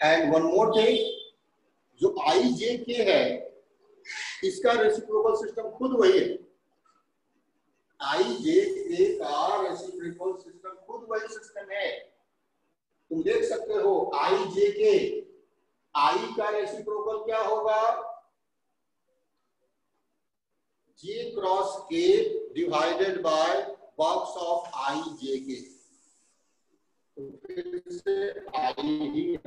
And one more thing, जो आई जे के है इसका रेसिप्रोकल सिस्टम खुद वही है। आई जे के का रेसिप्रोकल सिस्टम खुद वही सिस्टम है। तुम देख सकते हो आई जे के, आई का रेसिप्रोकल क्या होगा, जे क्रॉस के डिवाइडेड बाय बॉक्स ऑफ आई जे के। तो फिर से आई ही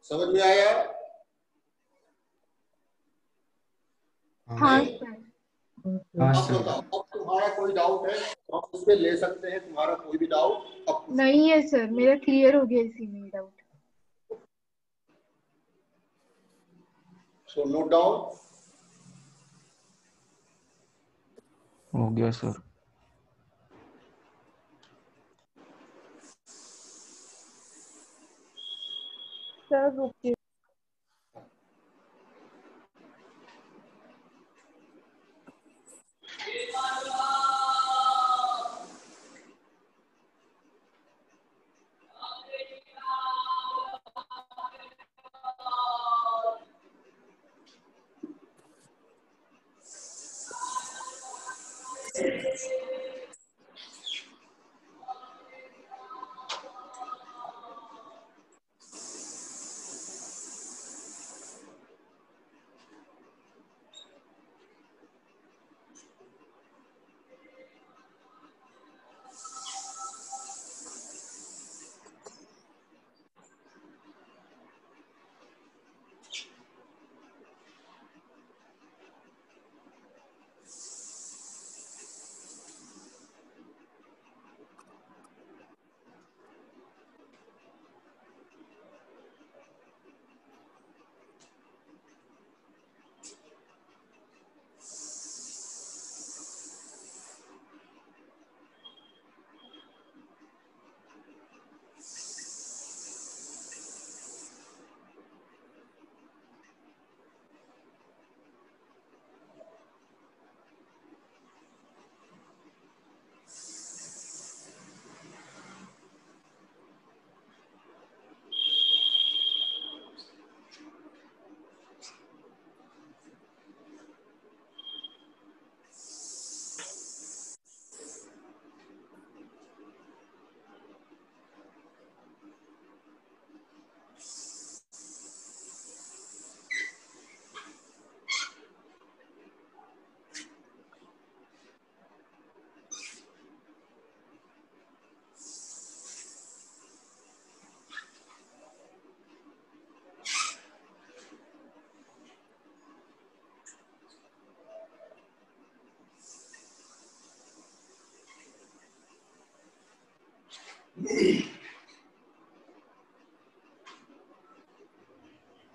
समझ में आया? हाँ नहीं? अब बताओ, अब तुम्हारा कोई डाउट है तो हम उस पे ले सकते हैं, तुम्हारा कोई भी डाउट अब नहीं है सर, मेरा क्लियर हो गया इसी में डाउट। So note down. हो गया सर। सर रुकिए।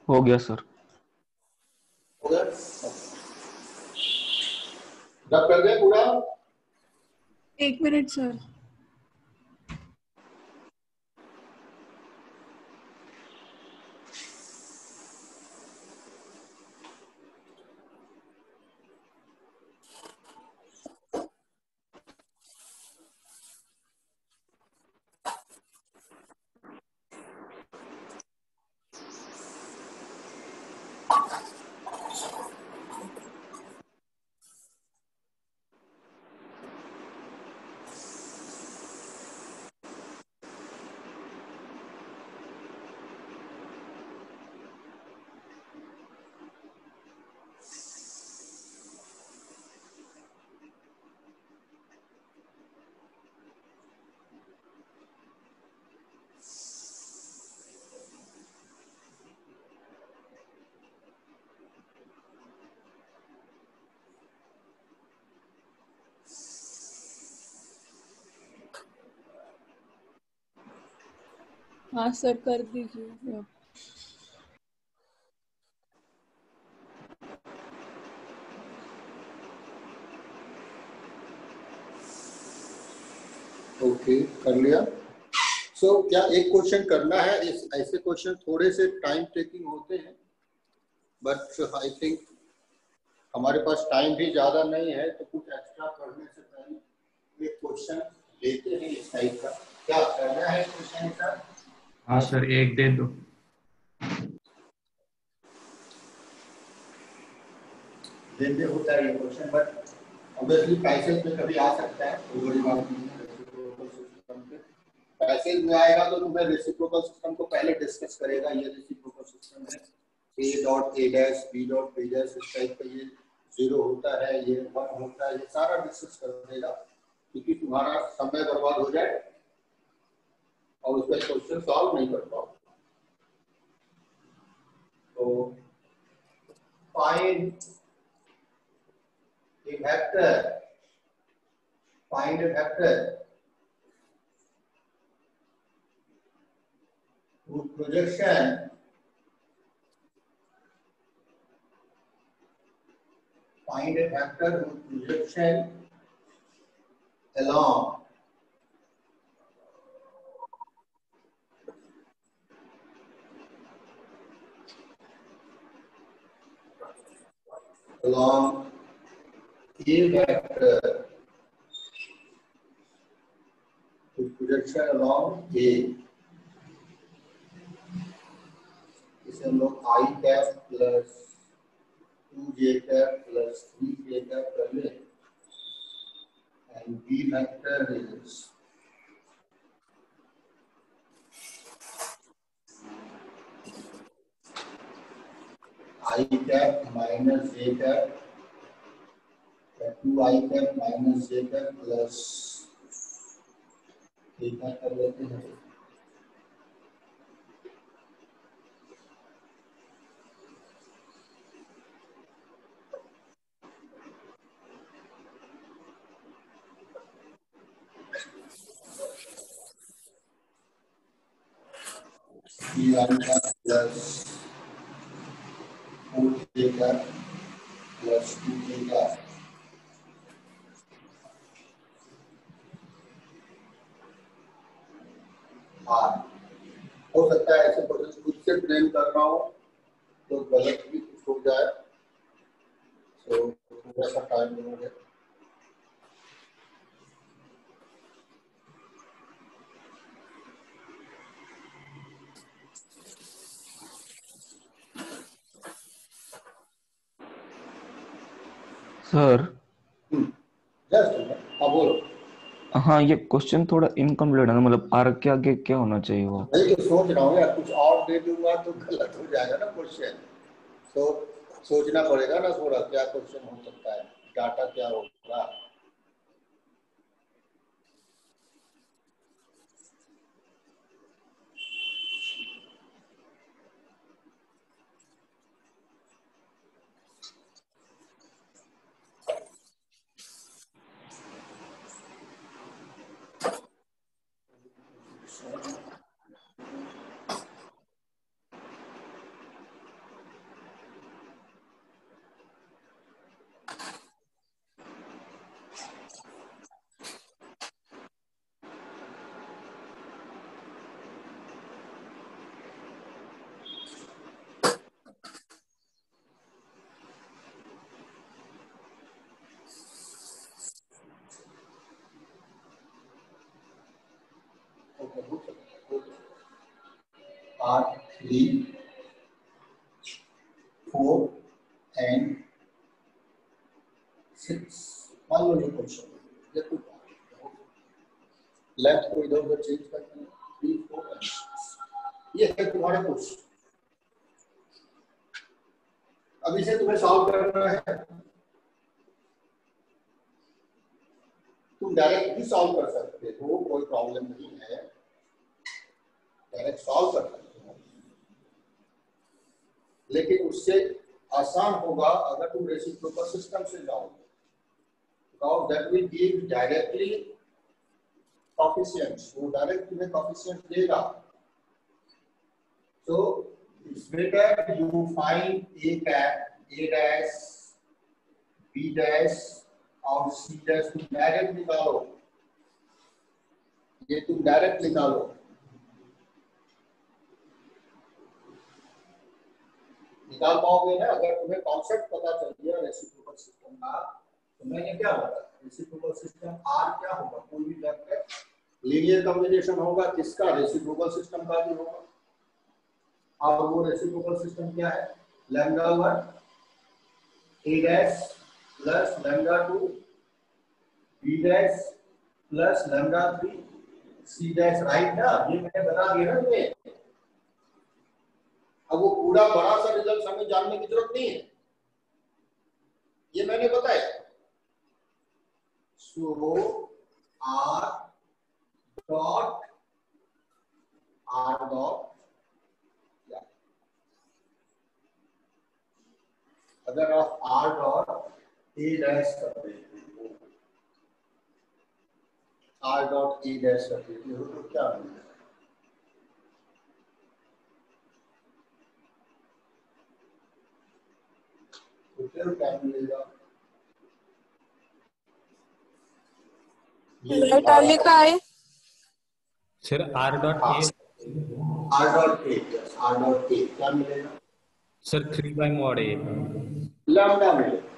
हो गया सर। हो गया? रब कर दे पूरा। 1 मिनट सर। हाँ सर कर दीजिए। ओके, कर लिया। सो क्या एक क्वेश्चन करना है? इस ऐसे क्वेश्चन थोड़े से टाइम टेकिंग होते हैं, बट आई थिंक हमारे पास टाइम भी ज्यादा नहीं है, तो कुछ एक्स्ट्रा करने से पहले एक क्वेश्चन लेते हैं इस टाइप का। क्या करना है क्वेश्चन का? हाँ सर, एक दे दो। लेते होता है ये क्वेश्चन, बट ऑब्वियसली पैसेज में कभी आ सकता है, कोई बड़ी बात नहीं है। रेसिप्रोकल सिस्टम पे पैसेज में आएगा तो तुम्हें रेसिप्रोकल सिस्टम को पहले डिस्कस करेगा। ये रेसिप्रोकल सिस्टम है, a dot a dash b dot b dash, इस टाइप का ये 0 होता है, ये 1 होता है, ये सारा डिस्कस कर देगा, क्योंकि तुम्हारा समय बर्बाद हो जाए और उसका क्वेश्चन सॉल्व नहीं कर पाओ। तो find a vector, find a vector whose projection along a vector whose projection along a, इसे हम लोग I cap plus 2j cap plus 3j cap कर ले, and B vector is I cap minus j cap, 2I cap minus j cap plus theta कर लेते हैं। Plus 4j cap plus 2j cap हो सकता है ऐसे क्वेश्चन खुद से फ्रेम कर रहा हूँ तो गलत भी कुछ हो जाए, तो थोड़ा सा टाइम लगेगा। सर जस्ट हाँ बोलो। हाँ, ये क्वेश्चन थोड़ा इनकम्प्लीट है ना, मतलब आर के आगे क्या होना चाहिए वो? मैं तो सोच रहा हूँ यार, कुछ और दे दूंगा तो गलत हो जाएगा ना क्वेश्चन, तो सोचना पड़ेगा ना थोड़ा क्या क्वेश्चन हो सकता है, डाटा क्या होगा। R3, 4 and 6 मान लो ये क्वेश्चन, ये कोई लेफ्ट को इधर उधर चेंज करते हैं, 3, 4 and 6 ये है तुम्हारा क्वेश्चन। अब इसे तुम्हें सॉल्व करना है, तुम डायरेक्ट भी सॉल्व कर सकते हो, कोई प्रॉब्लम नहीं है, डायरेक्ट सॉल्व कर सकते हो, लेकिन उससे आसान होगा अगर तुम रेसिप्रोकल सिस्टम से जाओगे, because that will give directly coefficients, वो डायरेक्ट तुम्हें coefficients देगा, So it's better you find A cap, A dash, B dash और C dash तुम डायरेक्ट निकालो, ये तुम डायरेक्ट निकालो। निकाल पाओगे ना अगर तुम्हें कॉन्सेप्ट पता चल गया रेसिप्रोकल सिस्टम का। तो मैंने क्या बताया, रेसिप्रोकल सिस्टम आर क्या होगा, कोई भी वेक्टर लीनियर कॉम्बिनेशन होगा, किसका, रेसिप्रोकल सिस्टम का भी होगा। और वो रेसिप्रोकल सिस्टम क्या है, lambda 1 A dash plus lambda 2 B dash plus lambda 3 C dash, right ना, ये मैंने बता दिया ना तुम्हें। अब वो पूरा बड़ा सा रिजल्ट हमें जानने की जरूरत नहीं है, ये मैंने बताया। सो आर डॉट अगर आप आर डॉट ए डैश कर देते हो, आर डॉट ए डैश कर देते हो तो क्या मिलेगा, तो फिर क्या मिलेगा, ये डाले का है sir R dot A, R dot A, R dot ए क्या मिलेगा सर 3 बाय मॉड ए, लैम्डा मिलेगा,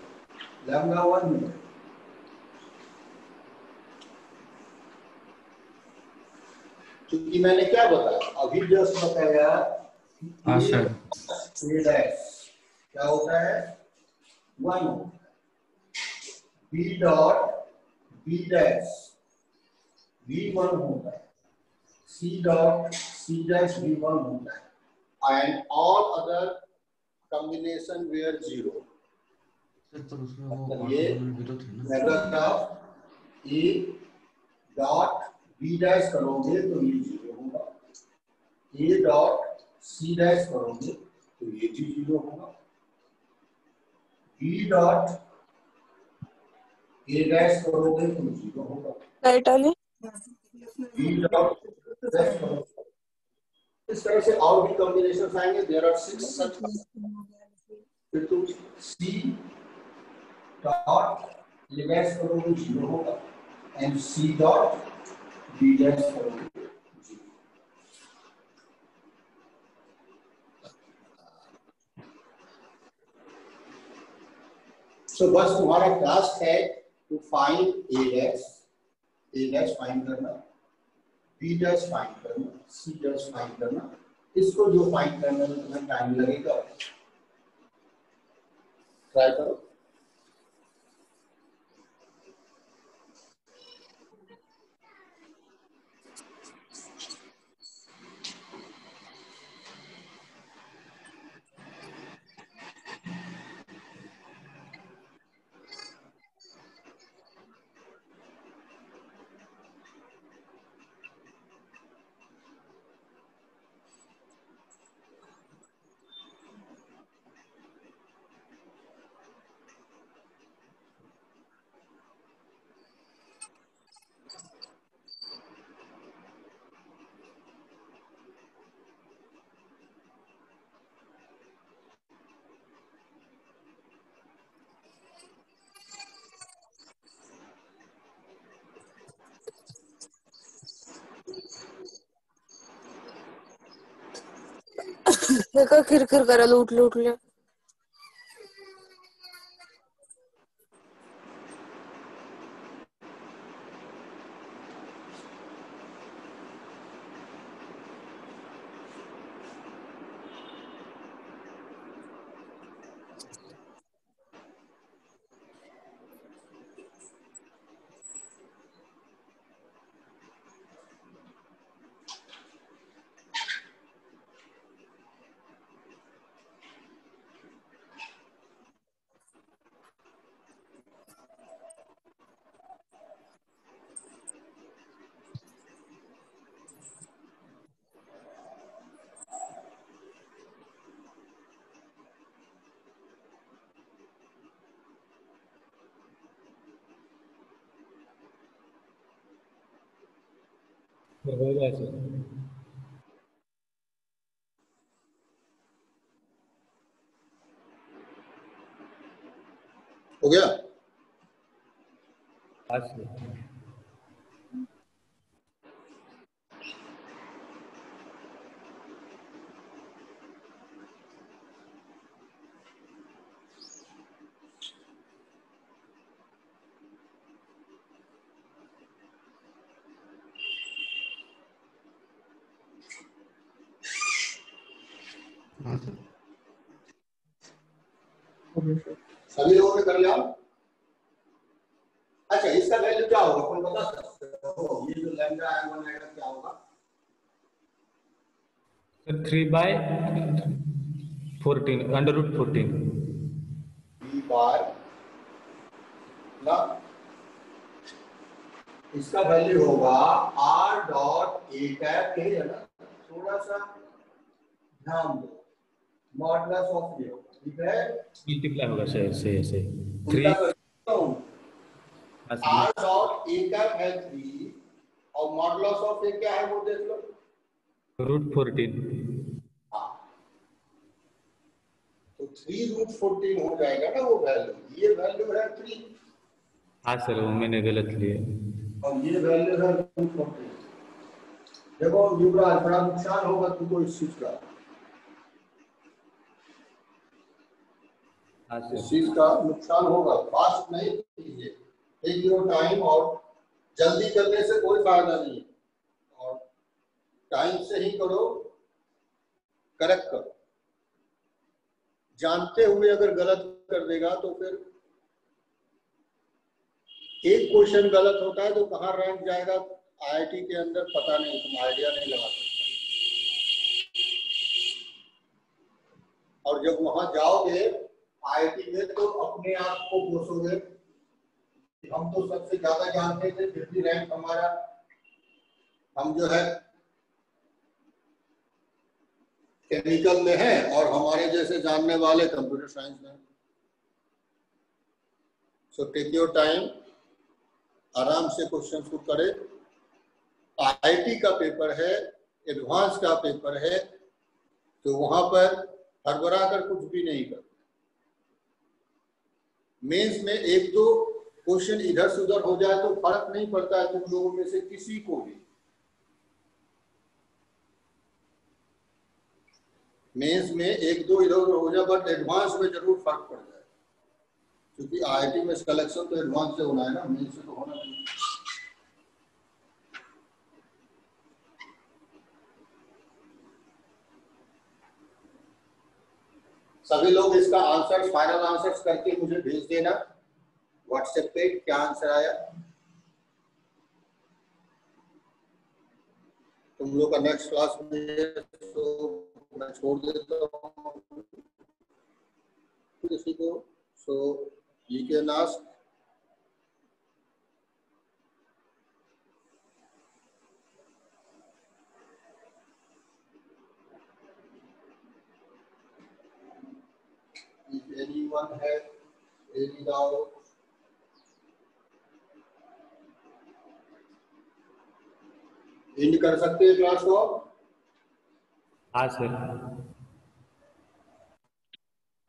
लैम्डा 1 मिलेगा। क्योंकि मैंने क्या बताया अभी जस्ट बताया, हाँ सर, ए डैश क्या होता है 1 होता है, B dot B dash V1 होता है, C dot C dash V1 होता है, and all other combination were 0। Sir तो उसमें वो मतलब ये ऑर्थोगोनल भी तो थे ना। Paragraph A dot B dash करोगे तो ये 0 होगा, A डॉट C डैश करोगे तो ये भी 0 होगा, B डॉट A डैश करोगे तो 0 होगा, नहीं डाले B डॉट डैश करोगे। इस तरह से और भी कॉम्बिनेशन आएंगे, देयर आर 6 सच। फिर तुम C डॉट A डैश करोगे 0 होगा, and C dot B dash करोगे 0। सो बस तुम्हारा टास्क है to find A dash find करना, B डैश फाइंड करना, C डैश फाइंड करना। इसको जो फाइंड करने में तुम्हें टाइम लगेगा ट्राई करो। देखा खिरखिर करा लूट लूट ले। हो गया सर। हो गया? हाँ सर। हाँ सर। सभी लोगों ने कर लिया? अच्छा, इसका वैल्यू क्या होगा कोई बता सकते हो? ये जो लैम्डा है 1 आएगा क्या होगा? सर 3/14 √14। 3 बार ना, इसका वैल्यू होगा r डॉट a कैप, यही है ना? थोड़ा सा ध्यान दो, मॉडुलस ऑफ ये होगा, ठीक है? मल्टीप्लाई होगा सर से ऐसे 3 उल्टा करता हूं, r डॉट a कैप है 3 और मॉडुलस ऑफ a क्या है वो देख लो, √14। तो 3√14 हो जाएगा ना वो वैल्यू। ये वैल्यू है 3 हाँ सर, वो मैंने गलत लिया। और ये वैल्यू है √14। देखो युवराज, बड़ा नुकसान होगा तुमको इस चीज का, हाँ इस सर। चीज का नुकसान होगा। फास्ट नहीं कीजिए, टेक योर टाइम, और जल्दी करने से कोई फायदा नहीं है, और टाइम से ही करो, करेक्ट करो। जानते हुए अगर गलत कर देगा तो फिर एक क्वेश्चन गलत होता है तो कहाँ रैंक जाएगा आईआईटी के अंदर पता नहीं, तुम आइडिया नहीं लगा सकते। और जब वहां जाओगे आईआईटी में तो अपने आप को कोसोगे, हम तो सबसे ज्यादा जानते थे फिर भी रैंक हमारा, हम जो है केमिकल में है और हमारे जैसे जानने वाले कंप्यूटर साइंस में। सो टेक योर टाइम, आराम से क्वेश्चन को करें। आईआईटी का पेपर है, एडवांस का पेपर है, तो वहां पर हड़बड़ा कर कुछ भी नहीं करते। मेंस में एक दो क्वेश्चन इधर से उधर हो जाए तो फर्क नहीं पड़ता है तुम लोगों में से किसी को भी। मेंस में एक दो इधर उधर हो जाए, बट एडवांस में जरूर फर्क पड़ जाए, क्योंकि आईआईटी में सिलेक्शन तो एडवांस से होना है ना, मेंस से तो होना नहीं। सभी लोग इसका आंसर, फाइनल आंसर्स करके मुझे भेज देना व्हाट्सएप पे, क्या आंसर आया। तुम लोग का नेक्स्ट क्लास में तो मैं छोड़ देता हूँ किसी को, so you can ask. If anyone has any doubt, and कर सकते हैं क्लास को। हाँ सर।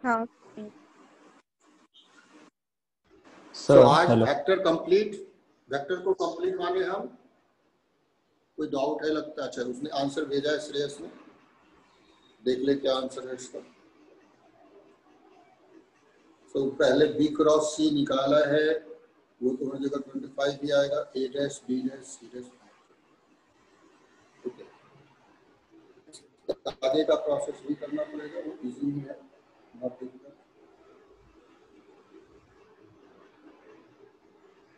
हाँ सो आज वेक्टर कंप्लीट, वेक्टर को कंप्लीट माने हम, कोई डाउट है लगता है? अच्छा, उसने आंसर भेजा है श्रेयस ने, देख ले क्या आंसर है इसका। तो पहले बी क्रॉस सी निकाला है, वो तो हर जगह 25 ही आएगा, A dash B dash C dash. आगे का प्रोसेस भी करना पड़ेगा, वो इजी ही है, नॉट डिफिकल्ट।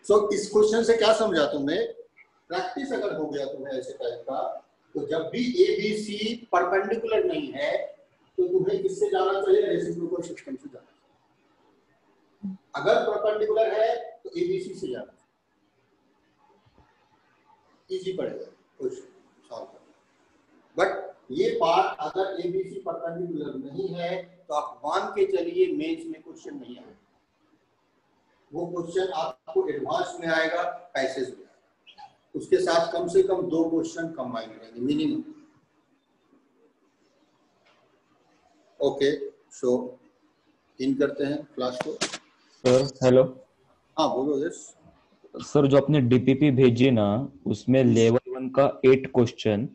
सो इस क्वेश्चन से क्या समझा तुमने? प्रैक्टिस अगर हो गया तुम्हें ऐसे टाइप का, तो जब भी ए बी सी परपेंडिकुलर नहीं है तो तुम्हें किससे जाना चाहिए? रेसिप्रोकल सिस्टम से जाना चाहिए। अगर परपेंडिकुलर है तो ए बी सी से जाना चाहिए, इजी पड़ेगा क्वेश्चन सॉल्व करना। बट ये पार्ट अगर ए बी सी परपेंडिकुलर नहीं है तो आप मान के चलिए मेंस में क्वेश्चन नहीं आएगा, वो क्वेश्चन आपको एडवांस में आएगा, पैसेज में आएगा, उसके साथ कम से कम 2 क्वेश्चन कंबाइन रहेंगे मिनिमम। ओके, सो इन करते हैं क्लास को। Sir hello. हाँ बोलो। यस सर जो आपने डीपीपी भेजी ना, उसमें लेवल 1 का 8 क्वेश्चन,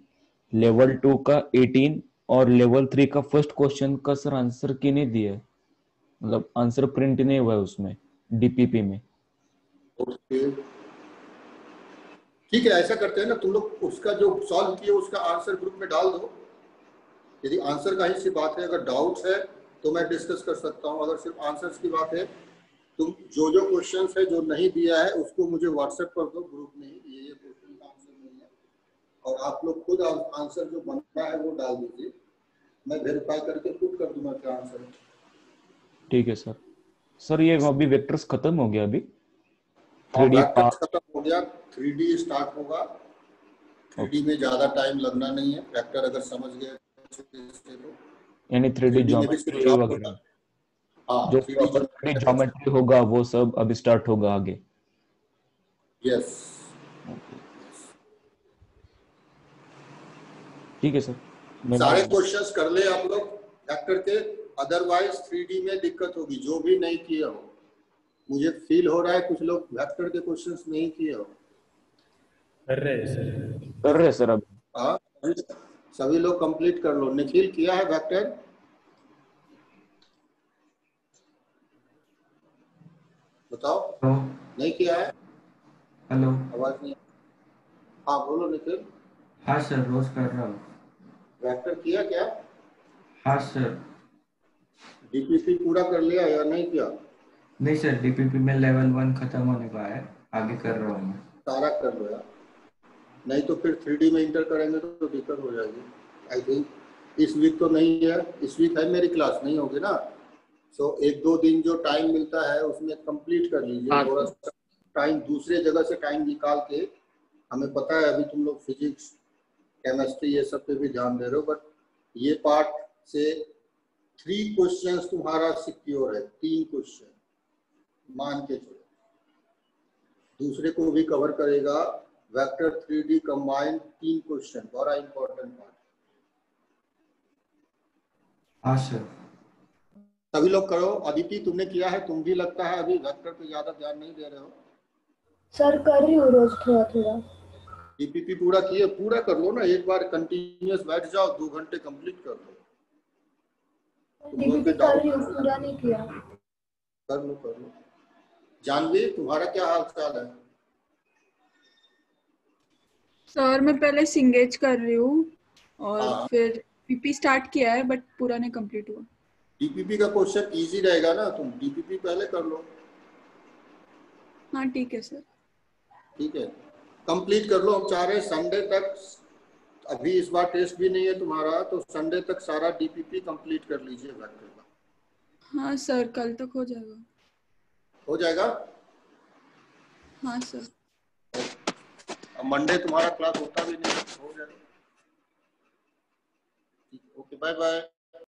लेवल 2 का 18 और लेवल 3 का फर्स्ट क्वेश्चन का सर आंसर की नहीं दिया है, मतलब आंसर प्रिंट नहीं हुआ है उसमें डीपीपी में। ओके ठीक है, ऐसा करते हैं ना, तुम लोग उसका जो सॉल्व किए उसका आंसर ग्रुप में डाल दो। यदि आंसर का ही सिर्फ बात है, अगर डाउट्स है तो मैं डिस्कस कर सकता हूँ। अगर सिर्फ आंसर्स की बात है, तुम जो क्वेश्चंस है जो नहीं दिया है उसको मुझे व्हाट्सएप कर दो ग्रुप में, ये क्वेश्चन का आंसर नहीं है, और आप लोग खुद आंसर जो बनता है वो डाल दीजिए, मैं वेरीफाई करके खुद कर दूंगा क्या आंसर है। ठीक है सर। सर ये अभी वेक्टर्स खत्म हो गया, अभी और 3D वेक्टर्स खत्म हो गया, 3D स्टार्ट होगा। 3D में ज्यादा टाइम लगना नहीं है, वेक्टर अगर समझ गए तो यानी 3D 3D में भी सिर्फ ज्योमेट्री जॉब वगैरह होगा। हाँ जो 3D प्रॉपर 3D ज्योमेट्री होगा वो सब अभी स्टार्ट होगा आगे। यस ठीक है सर। सारे क्वेश्चंस कर ले आप लोग वेक्टर के, अदरवाइज 3D में दिक्कत होगी। जो भी नहीं किए हो, मुझे फील हो रहा है कुछ लोग वेक्टर के क्वेश्चंस नहीं किए हो। कर रहे हैं सर। कर रहे हैं सर अभी। हाँ सभी लोग कंप्लीट कर लो। निखिल किया है वेक्टर? बताओ। नहीं किया है? हेलो। आवाज नहीं। हाँ बोलो निखिल। हाँ सर, रोज कर रहा हूँ। वेक्टर किया क्या? हाँ सर। डीपीपी पूरा कर लिया या नहीं किया? नहीं सर, डीपीपी में लेवल 1 खत्म होने का है, आगे कर रहा हूँ मैं। सारा कर लो यार, नहीं तो फिर 3D में इंटर करेंगे तो दिक्कत हो जाएगी। आई थिंक इस वीक तो नहीं है, इस वीक है मेरी क्लास, नहीं होगी ना। सो 1-2 दिन जो टाइम मिलता है उसमें कंप्लीट कर लीजिए। थोड़ा सा टाइम दूसरे जगह से टाइम निकाल के, हमें पता है अभी तुम लोग फिजिक्स केमिस्ट्री ये सब पे भी ध्यान दे रहे हो, बट ये पार्ट से 3 क्वेश्चंस तुम्हारा सिक्योर है। 3 क्वेश्चन मान के चलो, दूसरे को भी कवर करेगा। वेक्टर 3D कंबाइंड 3 क्वेश्चन, बड़ा इंपॉर्टेंट पार्ट। हाँ सर। सभी लोग करो। अदिति तुमने किया है? तुम भी लगता है अभी वेक्टर पे ज्यादा ध्यान नहीं दे रहे हो। सर कर रही हूँ रोज थोड़ा थोड़ा। डीपीपी पूरा किए? पूरा कर लो ना, एक बार कंटिन्यूअस बैठ जाओ, 2 घंटे कंप्लीट कर लो। डीपीपी कर रही हूँ, पूरा नहीं किया। कर लो। जानवी तुम्हारा क्या हाल चाल है? सर मैं पहले सिंगेज कर रही हूँ और हाँ। फिर पीपी स्टार्ट किया है बट पूरा नहीं कंप्लीट हुआ। डीपीपी का क्वेश्चन इजी रहेगा ना, तुम डीपीपी पहले कर लो। हाँ ठीक है सर। ठीक है, कंप्लीट कर लो। हम चाह रहे हैं संडे तक, अभी इस बार टेस्ट भी नहीं है तुम्हारा, तो संडे तक सारा डीपीपी कंप्लीट कर लीजिए वेक्टर का। हाँ सर कल तक हो जाएगा। हो जाएगा? हाँ सर। मंडे तुम्हारा क्लास होता भी नहीं, हो जाएगा। Okay bye bye.